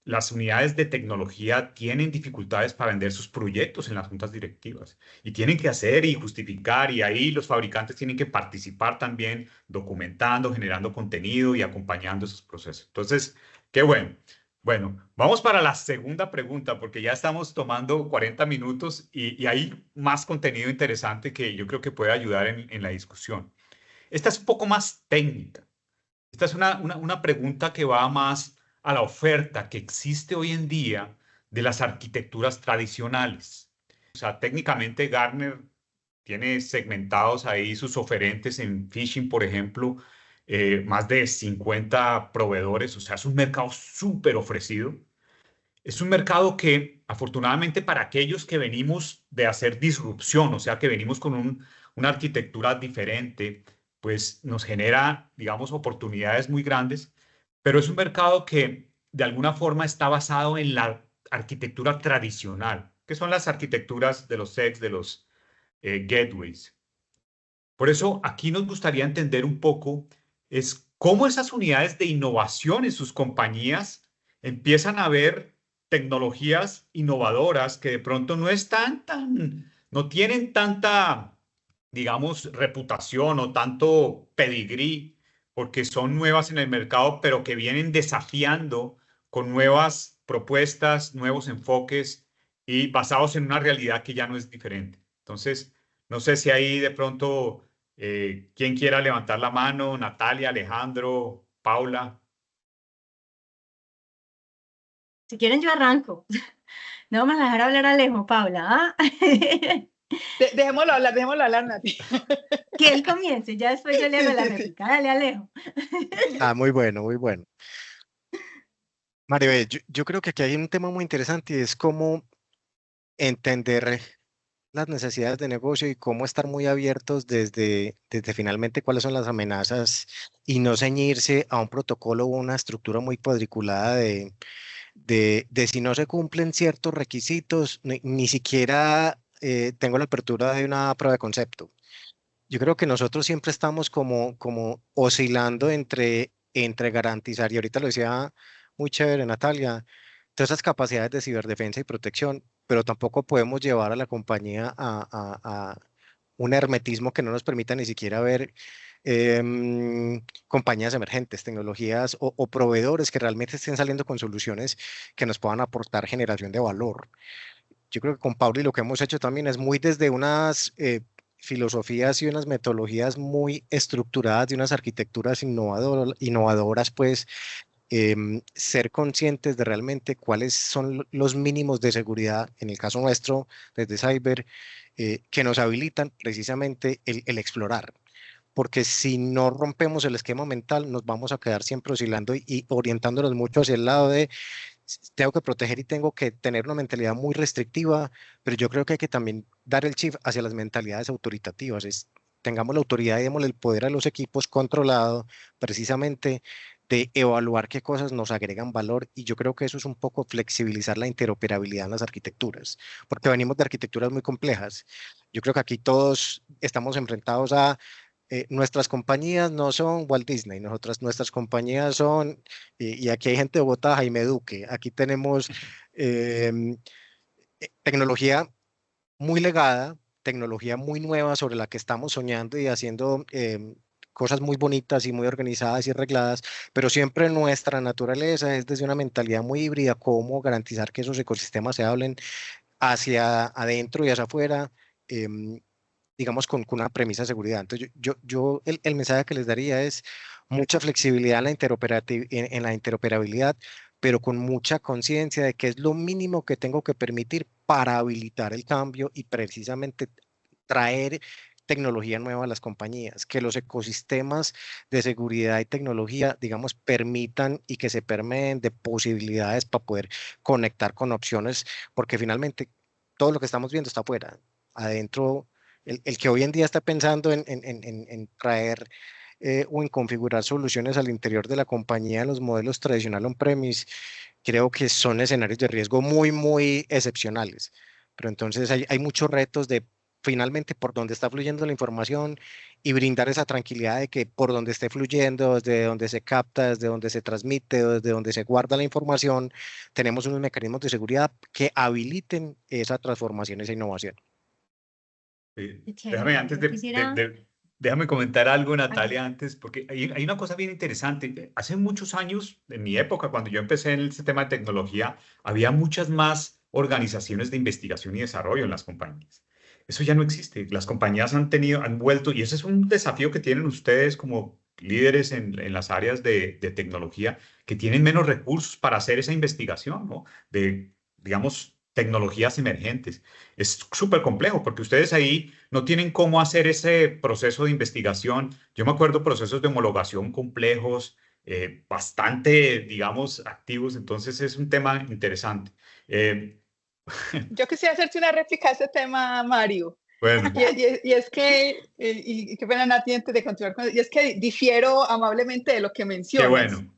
las unidades de tecnología tienen dificultades para vender sus proyectos en las juntas directivas y tienen que hacer y justificar y ahí los fabricantes tienen que participar también documentando, generando contenido y acompañando esos procesos. Entonces, qué bueno. Bueno, vamos para la segunda pregunta porque ya estamos tomando 40 minutos y hay más contenido interesante que yo creo que puede ayudar en la discusión. Esta es un poco más técnica. Esta es una pregunta que va más a la oferta que existe hoy en día de las arquitecturas tradicionales. O sea, técnicamente Gartner tiene segmentados ahí sus oferentes en phishing, por ejemplo, más de 50 proveedores. O sea, es un mercado súper ofrecido. Es un mercado que, afortunadamente, para aquellos que venimos de hacer disrupción, o sea, que venimos con una arquitectura diferente, pues nos genera, digamos, oportunidades muy grandes, pero es un mercado que de alguna forma está basado en la arquitectura tradicional, que son las arquitecturas de los sets, de los gateways. Por eso aquí nos gustaría entender un poco es cómo esas unidades de innovación en sus compañías empiezan a ver tecnologías innovadoras que de pronto no tienen tanta, digamos, reputación o tanto pedigrí, porque son nuevas en el mercado, pero que vienen desafiando con nuevas propuestas, nuevos enfoques y basados en una realidad que ya no es diferente. Entonces, no sé si ahí de pronto quien quiera levantar la mano, Natalia, Alejandro, Paula. Si quieren, yo arranco. No vamos a dejar hablar a Alejo, Paula. ¿Ah? Dejémoslo hablar, Nati. Que él comience, ya después yo le hago la Sí. réplica. Dale, Alejo. Muy bueno, muy bueno. Maribel, yo creo que aquí hay un tema muy interesante y es cómo entender las necesidades de negocio y cómo estar muy abiertos desde finalmente cuáles son las amenazas y no ceñirse a un protocolo o una estructura muy cuadriculada de si no se cumplen ciertos requisitos, ni siquiera tengo la apertura de una prueba de concepto. Yo creo que nosotros siempre estamos como oscilando entre garantizar, y ahorita lo decía muy chévere Natalia, todas esas capacidades de ciberdefensa y protección, pero tampoco podemos llevar a la compañía a un hermetismo que no nos permita ni siquiera ver compañías emergentes, tecnologías o proveedores que realmente estén saliendo con soluciones que nos puedan aportar generación de valor. Yo creo que con Pablo y lo que hemos hecho también es muy desde unas filosofías y unas metodologías muy estructuradas de unas arquitecturas innovadoras, pues ser conscientes de realmente cuáles son los mínimos de seguridad, en el caso nuestro, desde Cyber, que nos habilitan precisamente el explorar. Porque si no rompemos el esquema mental, nos vamos a quedar siempre oscilando y orientándonos mucho hacia el lado de tengo que proteger y tengo que tener una mentalidad muy restrictiva, pero yo creo que hay que también dar el shift hacia las mentalidades autoritativas. Tengamos la autoridad y démosle el poder a los equipos controlado precisamente de evaluar qué cosas nos agregan valor y yo creo que eso es un poco flexibilizar la interoperabilidad en las arquitecturas, porque venimos de arquitecturas muy complejas. Yo creo que aquí todos estamos enfrentados a nuestras compañías no son Walt Disney, nuestras compañías son, y aquí hay gente de Bogotá, Jaime Duque, aquí tenemos tecnología muy legada, tecnología muy nueva sobre la que estamos soñando y haciendo cosas muy bonitas y muy organizadas y arregladas, pero siempre nuestra naturaleza es desde una mentalidad muy híbrida, cómo garantizar que esos ecosistemas se hablen hacia adentro y hacia afuera, digamos, con una premisa de seguridad. Entonces, el mensaje que les daría es mucha flexibilidad en en la interoperabilidad, pero con mucha conciencia de que es lo mínimo que tengo que permitir para habilitar el cambio y precisamente traer tecnología nueva a las compañías, que los ecosistemas de seguridad y tecnología, digamos, permitan y que se permeen de posibilidades para poder conectar con opciones, porque finalmente todo lo que estamos viendo está afuera. Adentro, el que hoy en día está pensando en traer o en configurar soluciones al interior de la compañía en los modelos tradicional on-premise, creo que son escenarios de riesgo muy, muy excepcionales. Pero entonces hay muchos retos de finalmente por donde está fluyendo la información y brindar esa tranquilidad de que por donde esté fluyendo, desde donde se capta, desde donde se transmite, desde donde se guarda la información, tenemos unos mecanismos de seguridad que habiliten esa transformación, esa innovación. Sí. Qué Déjame chévere. antes Yo quisiera, déjame comentar algo, hágale. Natalia, antes, porque hay una cosa bien interesante. Hace muchos años, en mi época, cuando yo empecé en este tema de tecnología, había muchas más organizaciones de investigación y desarrollo en las compañías. Eso ya no existe. Las compañías han vuelto, y ese es un desafío que tienen ustedes como líderes en las áreas de tecnología, que tienen menos recursos para hacer esa investigación, ¿no? De, digamos, tecnologías emergentes. Es súper complejo porque ustedes ahí no tienen cómo hacer ese proceso de investigación. Yo me acuerdo procesos de homologación complejos, bastante, digamos, activos. Entonces es un tema interesante. Eh, Yo quisiera hacerte una réplica a este tema, Mario. bueno, Y es que, y qué pena, Nati, antes de continuar con eso, y es que difiero amablemente de lo que qué mencionas. bueno.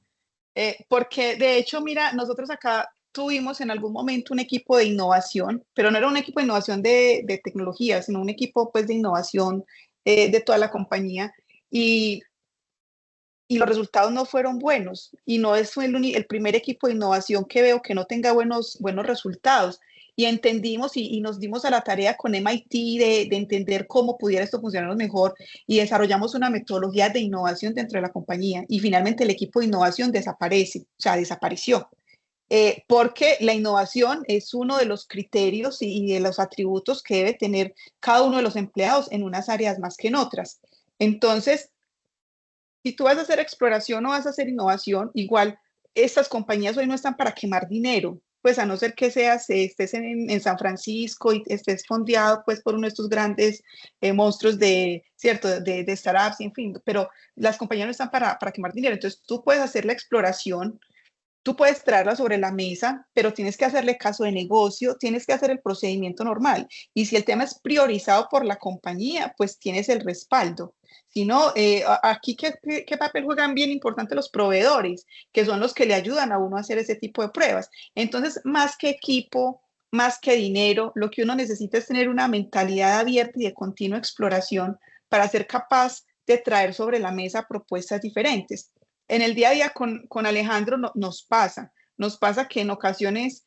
Porque de hecho, mira, nosotros acá tuvimos en algún momento un equipo de innovación, pero no era un equipo de innovación de tecnología, sino un equipo pues de innovación de toda la compañía. Y los resultados no fueron buenos. Y no es el primer equipo de innovación que veo que no tenga buenos resultados. Y entendimos y nos dimos a la tarea con MIT de entender cómo pudiera esto funcionar mejor y desarrollamos una metodología de innovación dentro de la compañía. Y finalmente el equipo de innovación desapareció. Porque la innovación es uno de los criterios y de los atributos que debe tener cada uno de los empleados en unas áreas más que en otras. Entonces, si tú vas a hacer exploración o vas a hacer innovación, igual estas compañías hoy no están para quemar dinero, pues a no ser que estés en San Francisco y estés fondeado pues por uno de estos grandes monstruos ¿cierto? De startups, en fin, pero las compañías no están para quemar dinero. Entonces tú puedes hacer la exploración, tú puedes traerla sobre la mesa, pero tienes que hacerle caso de negocio, tienes que hacer el procedimiento normal. Y si el tema es priorizado por la compañía, pues tienes el respaldo. Si no, aquí, ¿qué papel juegan bien importante los proveedores, que son los que le ayudan a uno a hacer ese tipo de pruebas? Entonces, más que equipo, más que dinero, lo que uno necesita es tener una mentalidad abierta y de continua exploración para ser capaz de traer sobre la mesa propuestas diferentes. En el día a día con Alejandro nos pasa que en ocasiones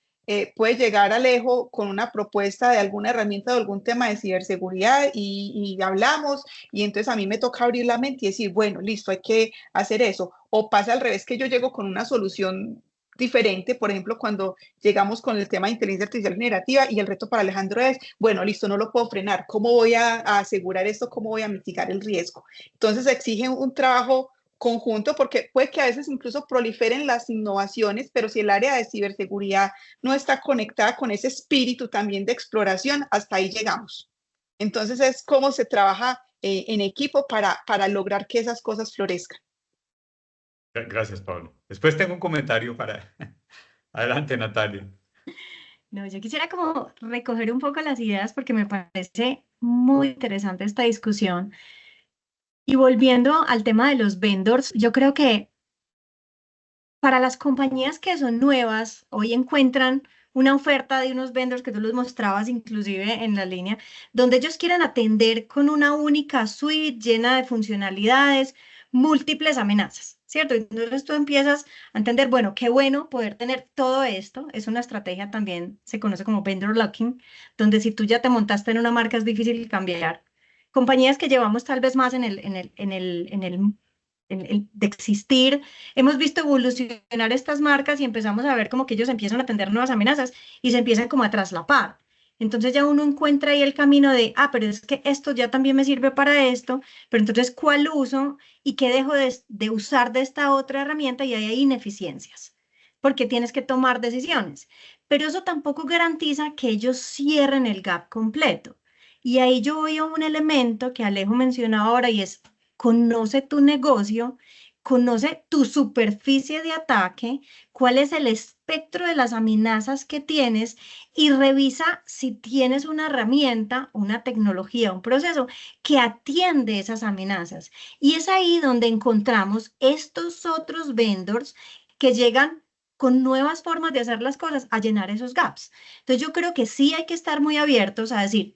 puede llegar Alejo con una propuesta de alguna herramienta o algún tema de ciberseguridad y hablamos y entonces a mí me toca abrir la mente y decir, bueno, listo, hay que hacer eso. O pasa al revés que yo llego con una solución diferente, por ejemplo, cuando llegamos con el tema de inteligencia artificial generativa y el reto para Alejandro es, bueno, listo, no lo puedo frenar, ¿cómo voy a asegurar esto? ¿Cómo voy a mitigar el riesgo? Entonces exige un trabajo conjunto, porque puede que a veces incluso proliferen las innovaciones, pero si el área de ciberseguridad no está conectada con ese espíritu también de exploración, hasta ahí llegamos. Entonces es cómo se trabaja en equipo para lograr que esas cosas florezcan. Gracias, Pablo. Después tengo un comentario para... Adelante, Natalia. No, yo quisiera como recoger un poco las ideas porque me parece muy interesante esta discusión. Y volviendo al tema de los vendors, yo creo que para las compañías que son nuevas, hoy encuentran una oferta de unos vendors que tú los mostrabas inclusive en la línea, donde ellos quieren atender con una única suite llena de funcionalidades, múltiples amenazas, ¿cierto? Entonces tú empiezas a entender, bueno, qué bueno poder tener todo esto. Es una estrategia también, se conoce como vendor locking, donde si tú ya te montaste en una marca es difícil cambiar. Compañías que llevamos tal vez más de existir, hemos visto evolucionar estas marcas y empezamos a ver como que ellos empiezan a tener nuevas amenazas y se empiezan como a traslapar. Entonces ya uno encuentra ahí el camino de, pero es que esto ya también me sirve para esto, pero entonces, ¿cuál uso y qué dejo de usar de esta otra herramienta? Y ahí hay ineficiencias, porque tienes que tomar decisiones. Pero eso tampoco garantiza que ellos cierren el gap completo. Y ahí yo voy a un elemento que Alejo mencionó ahora y es, conoce tu negocio, conoce tu superficie de ataque, cuál es el espectro de las amenazas que tienes y revisa si tienes una herramienta, una tecnología, un proceso que atiende esas amenazas. Y es ahí donde encontramos estos otros vendors que llegan con nuevas formas de hacer las cosas a llenar esos gaps. Entonces yo creo que sí hay que estar muy abiertos a decir,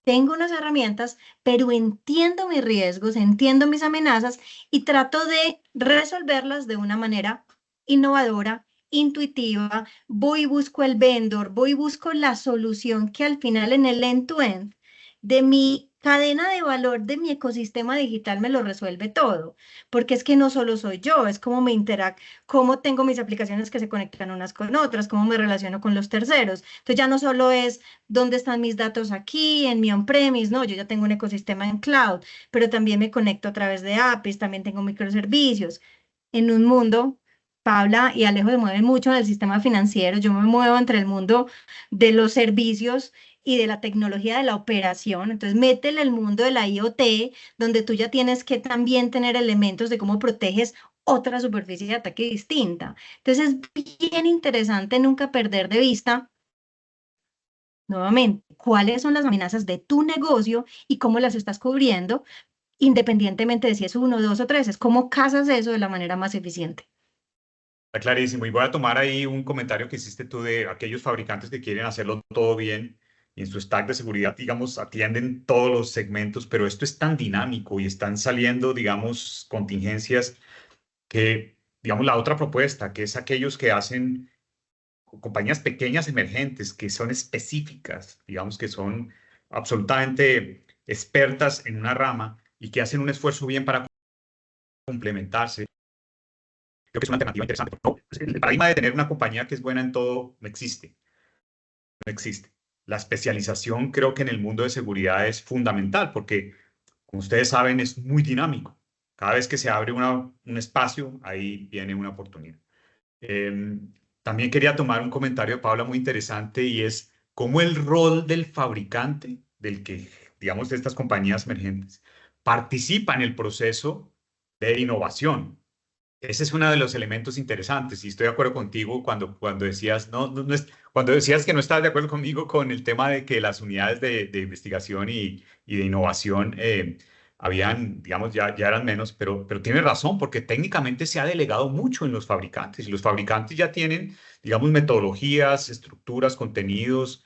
tengo unas herramientas, pero entiendo mis riesgos, entiendo mis amenazas y trato de resolverlas de una manera innovadora, intuitiva. Voy y busco el vendor, voy y busco la solución que al final en el end-to-end de mi cadena de valor de mi ecosistema digital me lo resuelve todo, porque es que no solo soy yo, es cómo me cómo tengo mis aplicaciones que se conectan unas con otras, cómo me relaciono con los terceros. Entonces ya no solo es dónde están mis datos aquí, en mi on-premise, no, yo ya tengo un ecosistema en cloud, pero también me conecto a través de APIs, también tengo microservicios. En un mundo, Paula y Alejo se mueven mucho en el sistema financiero, yo me muevo entre el mundo de los servicios y de la tecnología de la operación, entonces métele el mundo de la IoT, donde tú ya tienes que también tener elementos de cómo proteges otra superficie de ataque distinta. Entonces es bien interesante nunca perder de vista nuevamente, cuáles son las amenazas de tu negocio y cómo las estás cubriendo, independientemente de si es uno, dos o tres, es cómo casas eso de la manera más eficiente. Está clarísimo. Y voy a tomar ahí un comentario que hiciste tú de aquellos fabricantes que quieren hacerlo todo bien y en su stack de seguridad, digamos, atienden todos los segmentos, pero esto es tan dinámico y están saliendo, digamos, contingencias que, digamos, la otra propuesta, que es aquellos que hacen compañías pequeñas emergentes, que son específicas, digamos, que son absolutamente expertas en una rama y que hacen un esfuerzo bien para complementarse. Creo que es una alternativa interesante. No, el paradigma de tener una compañía que es buena en todo no existe. No existe. La especialización creo que en el mundo de seguridad es fundamental porque, como ustedes saben, es muy dinámico. Cada vez que se abre un espacio, ahí viene una oportunidad. Eh, También quería tomar un comentario de Paula muy interesante y es cómo el rol del fabricante, del que, digamos, de estas compañías emergentes, participa en el proceso de innovación. Ese es uno de los elementos interesantes y estoy de acuerdo contigo cuando decías, cuando decías que no estabas de acuerdo conmigo con el tema de que las unidades de investigación y de innovación habían, digamos, ya eran menos, pero tienes razón porque técnicamente se ha delegado mucho en los fabricantes y los fabricantes ya tienen, digamos, metodologías, estructuras, contenidos,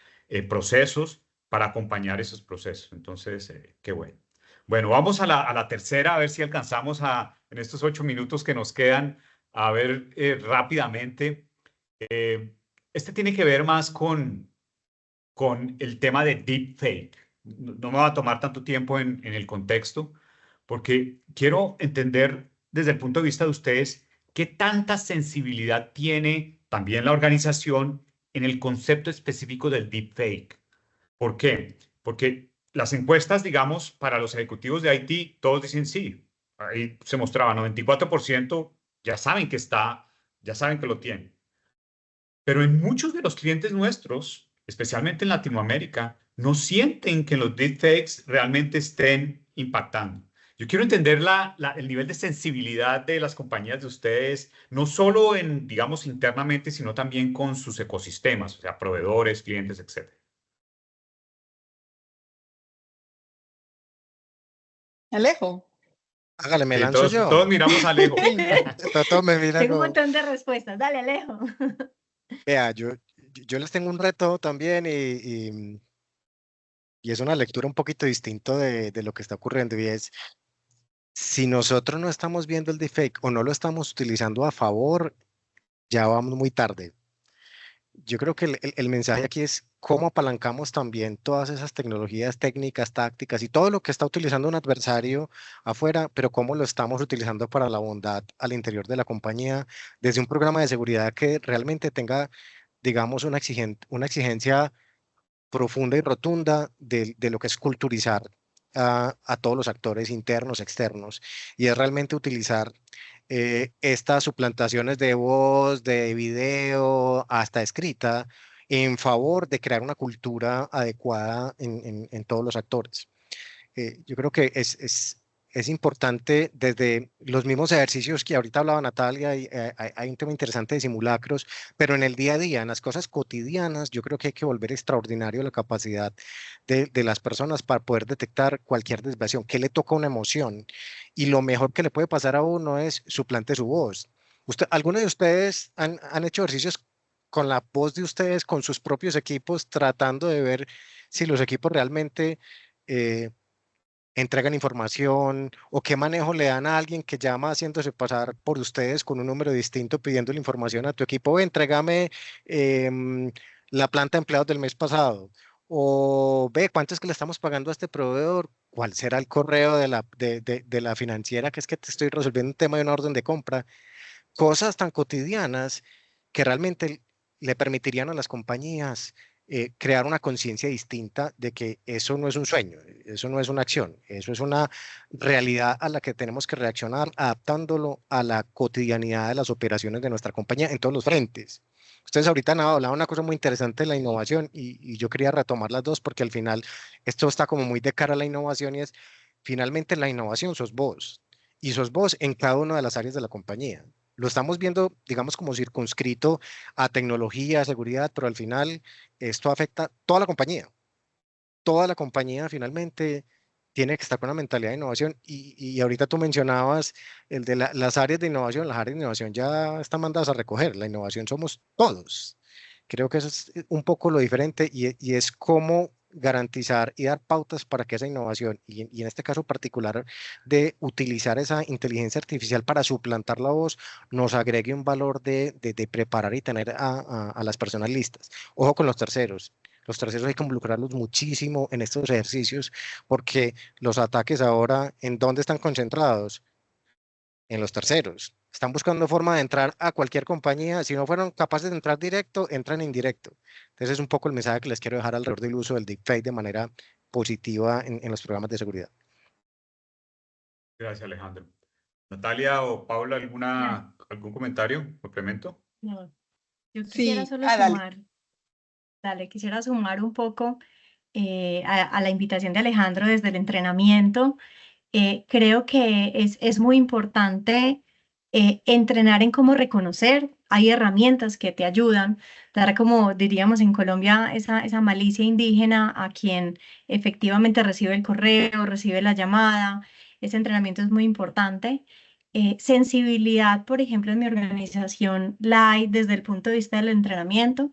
procesos para acompañar esos procesos. Entonces, qué bueno. Bueno, vamos a la tercera, a ver si alcanzamos en estos 8 minutos que nos quedan, a ver rápidamente. Este tiene que ver más con el tema de deepfake. No me va a tomar tanto tiempo en el contexto, porque quiero entender desde el punto de vista de ustedes qué tanta sensibilidad tiene también la organización en el concepto específico del deepfake. ¿Por qué? Porque las encuestas, digamos, para los ejecutivos de IT, todos dicen sí. Ahí se mostraba 94% ya saben que está, ya saben que lo tienen. Pero en muchos de los clientes nuestros, especialmente en Latinoamérica, no sienten que los deepfakes realmente estén impactando. Yo quiero entender el nivel de sensibilidad de las compañías de ustedes, no solo en, digamos, internamente, sino también con sus ecosistemas, o sea, proveedores, clientes, etc. Alejo. Hágale, me Sí, lanzo todos yo. miramos a Alejo. Todos me miran Tengo un como, montón de respuestas. Dale, Alejo. vea, yo les tengo un reto también y es una lectura un poquito distinto de lo que está ocurriendo y es, Si nosotros no estamos viendo el deepfake o no lo estamos utilizando a favor, ya vamos muy tarde. Yo creo que el mensaje aquí es cómo apalancamos también todas esas tecnologías técnicas, tácticas y todo lo que está utilizando un adversario afuera, pero cómo lo estamos utilizando para la bondad al interior de la compañía, desde un programa de seguridad que realmente tenga, digamos, una exigencia profunda y rotunda de lo que es culturizar a todos los actores internos, externos, y es realmente utilizar estas suplantaciones de voz, de video, hasta escrita, en favor de crear una cultura adecuada en todos los actores. Yo creo que es importante desde los mismos ejercicios que ahorita hablaba Natalia, y, hay un tema interesante de simulacros, pero en el día a día, en las cosas cotidianas, yo creo que hay que volver extraordinario la capacidad de las personas para poder detectar cualquier desviación, que le toca una emoción. Y lo mejor que le puede pasar a uno es suplante su voz. ¿Alguno de ustedes han hecho ejercicios con la voz de ustedes, con sus propios equipos, tratando de ver si los equipos realmente eh, entregan información o qué manejo le dan a alguien que llama haciéndose pasar por ustedes con un número distinto pidiendo la información a tu equipo? Entrégame la planta de empleados del mes pasado, o ve cuánto es que le estamos pagando a este proveedor, cuál será el correo de la financiera, que es que te estoy resolviendo un tema de una orden de compra. Cosas tan cotidianas que realmente le permitirían a las compañías crear una conciencia distinta de que eso no es un sueño, eso no es una acción, eso es una realidad a la que tenemos que reaccionar, adaptándolo a la cotidianidad de las operaciones de nuestra compañía en todos los frentes. Ustedes ahorita han hablado una cosa muy interesante de la innovación, y yo quería retomar las dos porque al final esto está como muy de cara a la innovación, y es finalmente la innovación sos vos, y sos vos en cada una de las áreas de la compañía. Lo estamos viendo, digamos, como circunscrito a tecnología, a seguridad, pero al final esto afecta toda la compañía. Toda la compañía finalmente tiene que estar con una mentalidad de innovación, y ahorita tú mencionabas el de las áreas de innovación. Las áreas de innovación ya están mandadas a recoger. La innovación somos todos. Creo que eso es un poco lo diferente, y es cómo garantizar y dar pautas para que esa innovación, y en este caso particular de utilizar esa inteligencia artificial para suplantar la voz, nos agregue un valor de preparar y tener a las personas listas. Ojo con los terceros. Los terceros hay que involucrarlos muchísimo en estos ejercicios, porque los ataques ahora, ¿en dónde están concentrados? En los terceros. Están buscando forma de entrar a cualquier compañía. Si no fueron capaces de entrar directo, entran indirecto. Entonces es un poco el mensaje que les quiero dejar alrededor del uso del deepfake de manera positiva en los programas de seguridad. Gracias, Alejandro. Natalia o Paula, Claro. ¿algún comentario, complemento? No, yo quisiera Sí, solo dale. quisiera sumar un poco a la invitación de Alejandro desde el entrenamiento. Creo que es muy importante entrenar en cómo reconocer. Hay herramientas que te ayudan, dar, como diríamos en Colombia, esa malicia indígena a quien efectivamente recibe el correo, recibe la llamada. Ese entrenamiento es muy importante. Sensibilidad, por ejemplo, en mi organización la hay desde el punto de vista del entrenamiento,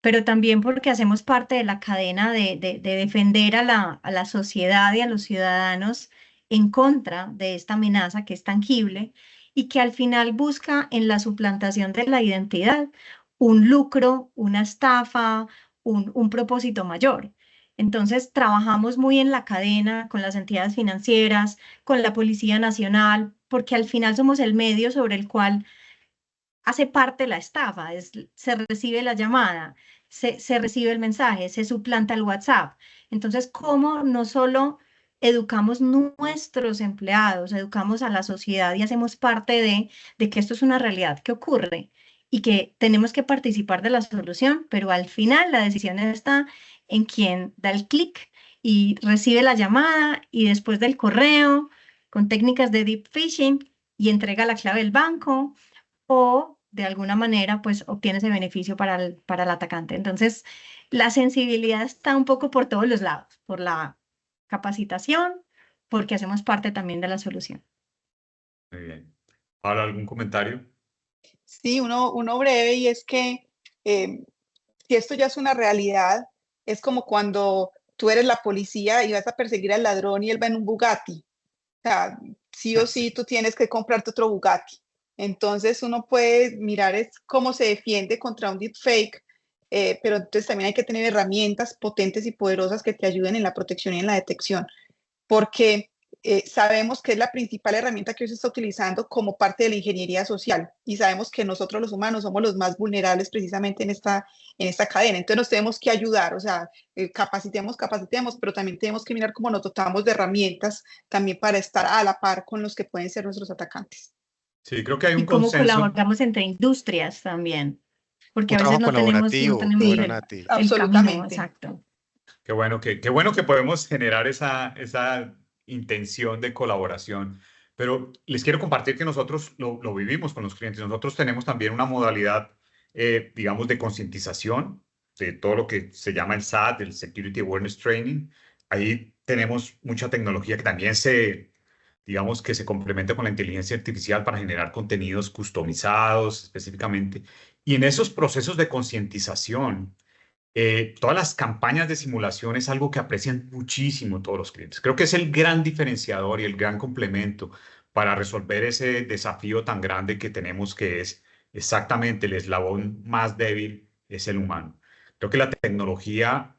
pero también porque hacemos parte de la cadena de defender a la sociedad y a los ciudadanos en contra de esta amenaza que es tangible y que al final busca en la suplantación de la identidad un lucro, una estafa, un propósito mayor. Entonces, trabajamos muy en la cadena con las entidades financieras, con la Policía Nacional, porque al final somos el medio sobre el cual hace parte la estafa. Se recibe la llamada, se recibe el mensaje, se suplanta el WhatsApp. Entonces, ¿cómo no solo educamos nuestros empleados, educamos a la sociedad y hacemos parte de que esto es una realidad que ocurre y que tenemos que participar de la solución, pero al final la decisión está en quien da el clic y recibe la llamada y después del correo con técnicas de deep phishing y entrega la clave del banco o de alguna manera pues obtiene ese beneficio para el atacante. Entonces, la sensibilidad está un poco por todos los lados, por la capacitación, porque hacemos parte también de la solución. Muy bien. Paula, ¿algún comentario? Sí, uno breve, y es que si esto ya es una realidad, es como cuando tú eres la policía y vas a perseguir al ladrón y él va en un Bugatti. O sea, sí o sí tú tienes que comprarte otro Bugatti. Entonces uno puede mirar es cómo se defiende contra un deepfake, pero entonces también hay que tener herramientas potentes y poderosas que te ayuden en la protección y en la detección, porque sabemos que es la principal herramienta que hoy se está utilizando como parte de la ingeniería social y sabemos que nosotros los humanos somos los más vulnerables precisamente en esta cadena. Entonces nos tenemos que ayudar, o sea, capacitemos, pero también tenemos que mirar cómo nos dotamos de herramientas también para estar a la par con los que pueden ser nuestros atacantes. Sí, creo que hay un Y cómo consenso. colaboramos entre industrias también, porque Un a veces trabajo no tenemos colaborativo, Sí, el Nati. camino, absolutamente. exacto. Qué bueno que podemos generar esa intención de colaboración. Pero les quiero compartir que nosotros lo vivimos con los clientes. Nosotros tenemos también una modalidad, digamos, de concientización de todo lo que se llama el SAT, el Security Awareness Training. Ahí tenemos mucha tecnología que también digamos, que se complementa con la inteligencia artificial para generar contenidos customizados específicamente. Y en esos procesos de concientización, todas las campañas de simulación es algo que aprecian muchísimo todos los clientes. Creo que es el gran diferenciador y el gran complemento para resolver ese desafío tan grande que tenemos, que es exactamente el eslabón más débil, es el humano. Creo que la tecnología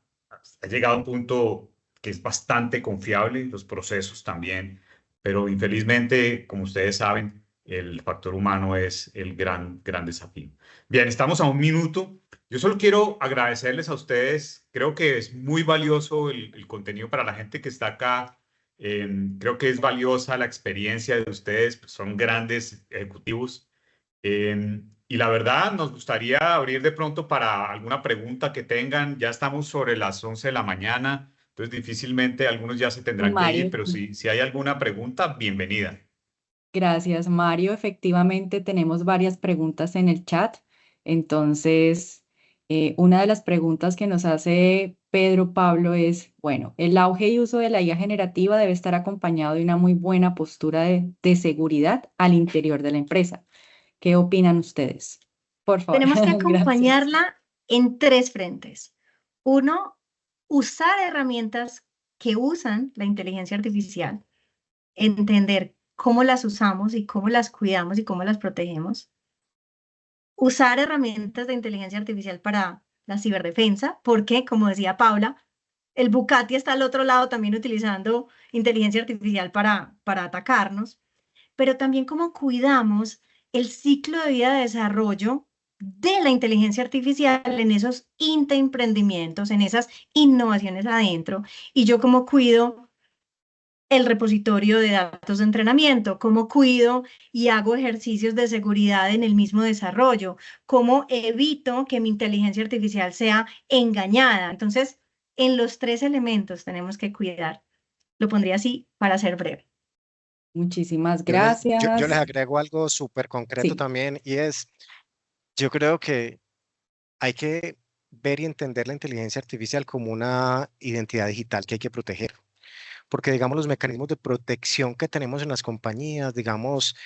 ha llegado a un punto que es bastante confiable, los procesos también, pero infelizmente, como ustedes saben, el factor humano es el gran desafío. Bien, estamos a un minuto. Yo solo quiero agradecerles a ustedes. Creo que es muy valioso el contenido para la gente que está acá. Creo que es valiosa la experiencia de ustedes. Pues son grandes ejecutivos. Y la verdad, nos gustaría abrir de pronto para alguna pregunta que tengan. Ya estamos sobre las 11 de la mañana, entonces difícilmente algunos ya se tendrán que ir, Mario, pero si hay alguna pregunta, bienvenida. gracias, Mario. Efectivamente, tenemos varias preguntas en el chat. Entonces, una de las preguntas que nos hace Pedro Pablo es, bueno, el auge y uso de la IA generativa debe estar acompañado de una muy buena postura de seguridad al interior de la empresa. ¿Qué opinan ustedes? Por favor, Tenemos que gracias. acompañarla en 3 frentes. Uno, usar herramientas que usan la inteligencia artificial, entender cómo las usamos y cómo las cuidamos y cómo las protegemos. Usar herramientas de inteligencia artificial para la ciberdefensa, porque, como decía Paula, el Bugatti está al otro lado también utilizando inteligencia artificial para atacarnos, pero también cómo cuidamos el ciclo de vida de desarrollo de la inteligencia artificial en esos emprendimientos, en esas innovaciones adentro, y yo cómo cuido el repositorio de datos de entrenamiento, cómo cuido y hago ejercicios de seguridad en el mismo desarrollo, cómo evito que mi inteligencia artificial sea engañada. Entonces, en los 3 elementos tenemos que cuidar. Lo pondría así para ser breve. Muchísimas Yo les gracias. agrego algo súper concreto Sí, también y es, yo creo que hay que ver y entender la inteligencia artificial como una identidad digital que hay que proteger. Porque, digamos, los mecanismos de protección que tenemos en las compañías, digamos,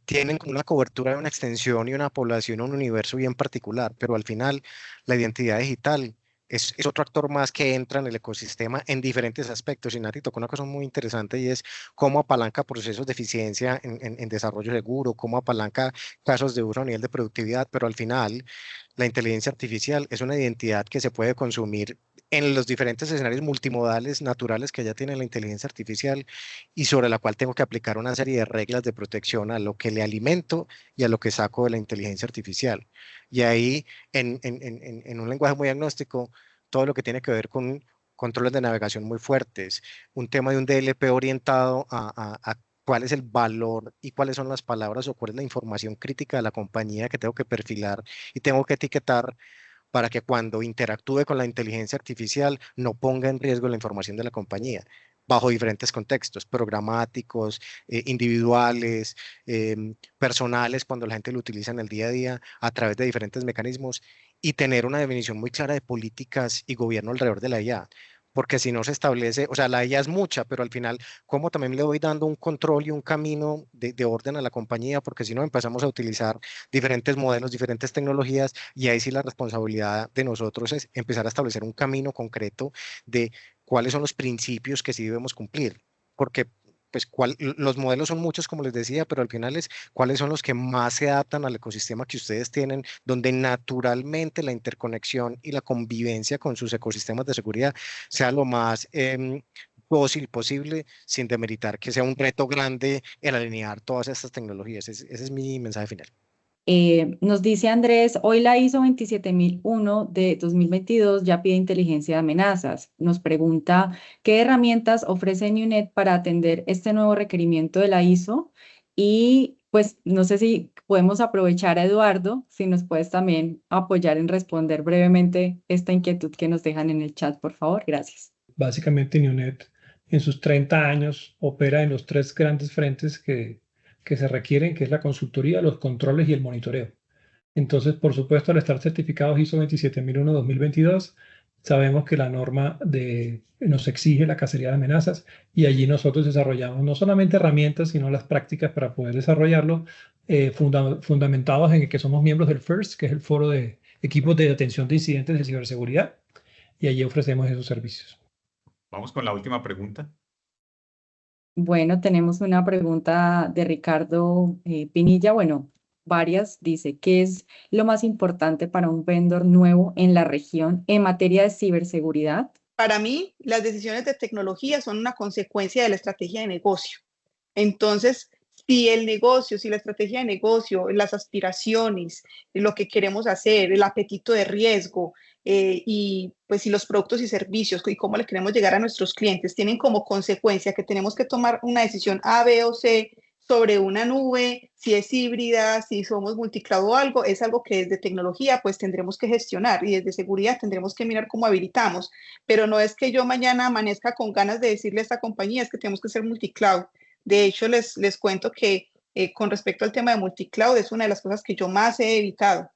tienen como una cobertura de una extensión y una población, un universo bien particular, pero al final la identidad digital es otro actor más que entra en el ecosistema en diferentes aspectos. Y Nati tocó una cosa muy interesante y es cómo apalanca procesos de eficiencia en desarrollo seguro, cómo apalanca casos de uso a nivel de productividad, pero al final la inteligencia artificial es una identidad que se puede consumir en los diferentes escenarios multimodales naturales que ya tiene la inteligencia artificial y sobre la cual tengo que aplicar una serie de reglas de protección a lo que le alimento y a lo que saco de la inteligencia artificial. Y ahí, en un lenguaje muy agnóstico, todo lo que tiene que ver con controles de navegación muy fuertes, un tema de un DLP orientado a cuál es el valor y cuáles son las palabras o cuál es la información crítica de la compañía que tengo que perfilar y tengo que etiquetar para que cuando interactúe con la inteligencia artificial no ponga en riesgo la información de la compañía bajo diferentes contextos, programáticos, individuales, personales, cuando la gente lo utiliza en el día a día a través de diferentes mecanismos y tener una definición muy clara de políticas y gobierno alrededor de la IA. Porque si no se establece, o sea, la IA es mucha, pero al final, ¿cómo también le voy dando un control y un camino de orden a la compañía? Porque si no, empezamos a utilizar diferentes modelos, diferentes tecnologías, y ahí sí la responsabilidad de nosotros es empezar a establecer un camino concreto de cuáles son los principios que sí debemos cumplir. Porque pues los modelos son muchos, como les decía, pero al final es cuáles son los que más se adaptan al ecosistema que ustedes tienen, donde naturalmente la interconexión y la convivencia con sus ecosistemas de seguridad sea lo más dócil posible, sin demeritar que sea un reto grande el alinear todas estas tecnologías. Ese es mi mensaje final. Nos dice Andrés, hoy la ISO 27001 de 2022 ya pide inteligencia de amenazas. Nos pregunta, ¿qué herramientas ofrece Nunet para atender este nuevo requerimiento de la ISO? Y pues no sé si podemos aprovechar a Eduardo, si nos puedes también apoyar en responder brevemente esta inquietud que nos dejan en el chat, por favor. Gracias. Básicamente, Nunet en sus 30 años opera en los 3 grandes frentes que se requieren, que es la consultoría, los controles y el monitoreo. Entonces, por supuesto, al estar certificados ISO 27001-2022, sabemos que la norma nos exige la cacería de amenazas y allí nosotros desarrollamos no solamente herramientas, sino las prácticas para poder desarrollarlo, fundamentados en que somos miembros del FIRST, que es el foro de equipos de atención de incidentes de ciberseguridad, y allí ofrecemos esos servicios. Vamos con la última pregunta. Bueno, tenemos una pregunta de Ricardo Pinilla. Bueno, varias. Dice, ¿qué es lo más importante para un vendor nuevo en la región en materia de ciberseguridad? Para mí, las decisiones de tecnología son una consecuencia de la estrategia de negocio. Entonces, si el negocio, si la estrategia de negocio, las aspiraciones, lo que queremos hacer, el apetito de riesgo, y pues si los productos y servicios y cómo le queremos llegar a nuestros clientes tienen como consecuencia que tenemos que tomar una decisión A, B o C sobre una nube, si es híbrida, si somos multicloud o algo, es algo que desde tecnología pues tendremos que gestionar y desde seguridad tendremos que mirar cómo habilitamos, pero no es que yo mañana amanezca con ganas de decirle a esta compañía es que tenemos que ser multicloud. De hecho, les cuento que con respecto al tema de multicloud es una de las cosas que yo más he evitado.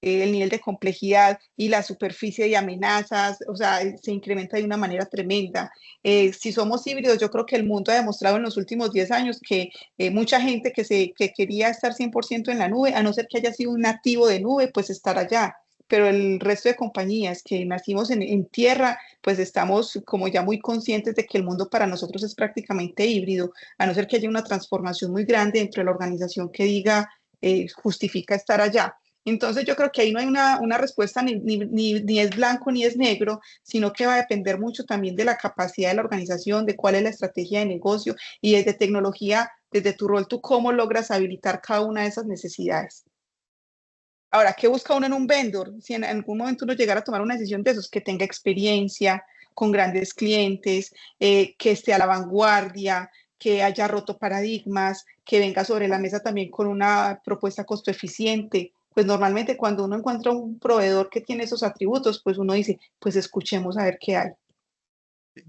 El nivel de complejidad y la superficie de amenazas, o sea, se incrementa de una manera tremenda. Si somos híbridos, yo creo que el mundo ha demostrado en los últimos 10 años que mucha gente que quería estar 100% en la nube, a no ser que haya sido un nativo de nube, pues estar allá. Pero el resto de compañías que nacimos en tierra, pues estamos como ya muy conscientes de que el mundo para nosotros es prácticamente híbrido, a no ser que haya una transformación muy grande dentro de la organización que diga, justifica estar allá. Entonces yo creo que ahí no hay una respuesta ni es blanco ni es negro, sino que va a depender mucho también de la capacidad de la organización, de cuál es la estrategia de negocio y desde tecnología, desde tu rol, tú cómo logras habilitar cada una de esas necesidades. Ahora, ¿qué busca uno en un vendor? Si en algún momento uno llegara a tomar una decisión de esos, que tenga experiencia con grandes clientes, que esté a la vanguardia, que haya roto paradigmas, que venga sobre la mesa también con una propuesta costo eficiente. Pues normalmente cuando uno encuentra un proveedor que tiene esos atributos, pues uno dice, pues escuchemos a ver qué hay.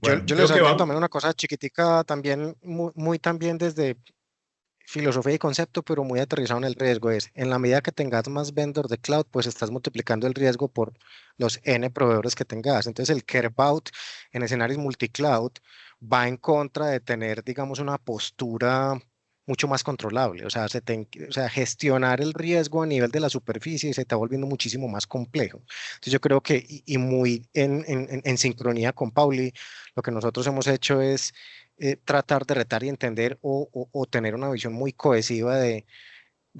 Bueno, yo les añado también una cosa chiquitica, también muy también desde filosofía y concepto, pero muy aterrizado en el riesgo. Es, en la medida que tengas más vendors de cloud, pues estás multiplicando el riesgo por los N proveedores que tengas. Entonces el carve out en escenarios multicloud va en contra de tener, digamos, una postura mucho más controlable. O sea, gestionar el riesgo a nivel de la superficie se está volviendo muchísimo más complejo. Entonces yo creo que, y muy en sincronía con Pauli, lo que nosotros hemos hecho es tratar de retar y entender o tener una visión muy cohesiva de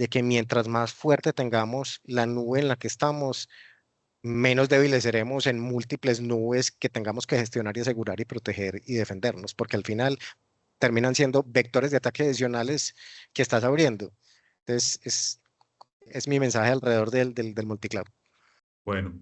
que mientras más fuerte tengamos la nube en la que estamos, menos débiles seremos en múltiples nubes que tengamos que gestionar y asegurar y proteger y defendernos, porque al final terminan siendo vectores de ataque adicionales que estás abriendo. Entonces, es mi mensaje alrededor del multicloud. Bueno,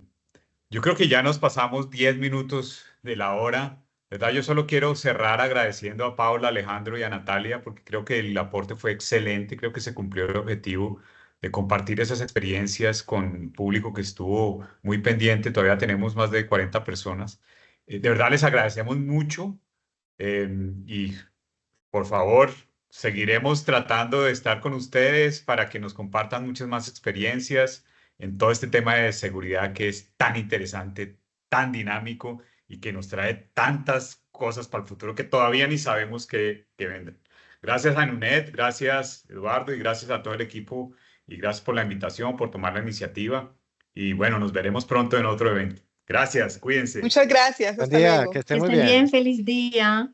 yo creo que ya nos pasamos 10 minutos de la hora. ¿Verdad? Yo solo quiero cerrar agradeciendo a Paula, Alejandro y a Natalia porque creo que el aporte fue excelente, creo que se cumplió el objetivo de compartir esas experiencias con un público que estuvo muy pendiente, todavía tenemos más de 40 personas. De verdad les agradecemos mucho y por favor seguiremos tratando de estar con ustedes para que nos compartan muchas más experiencias en todo este tema de seguridad que es tan interesante, tan dinámico y que nos trae tantas cosas para el futuro que todavía ni sabemos que venden. Gracias a Nunet, gracias Eduardo y gracias a todo el equipo y gracias por la invitación, por tomar la iniciativa y bueno, nos veremos pronto en otro evento. Gracias, cuídense. Muchas gracias, Buen hasta día, luego. que estén Que muy estén bien. bien, feliz día.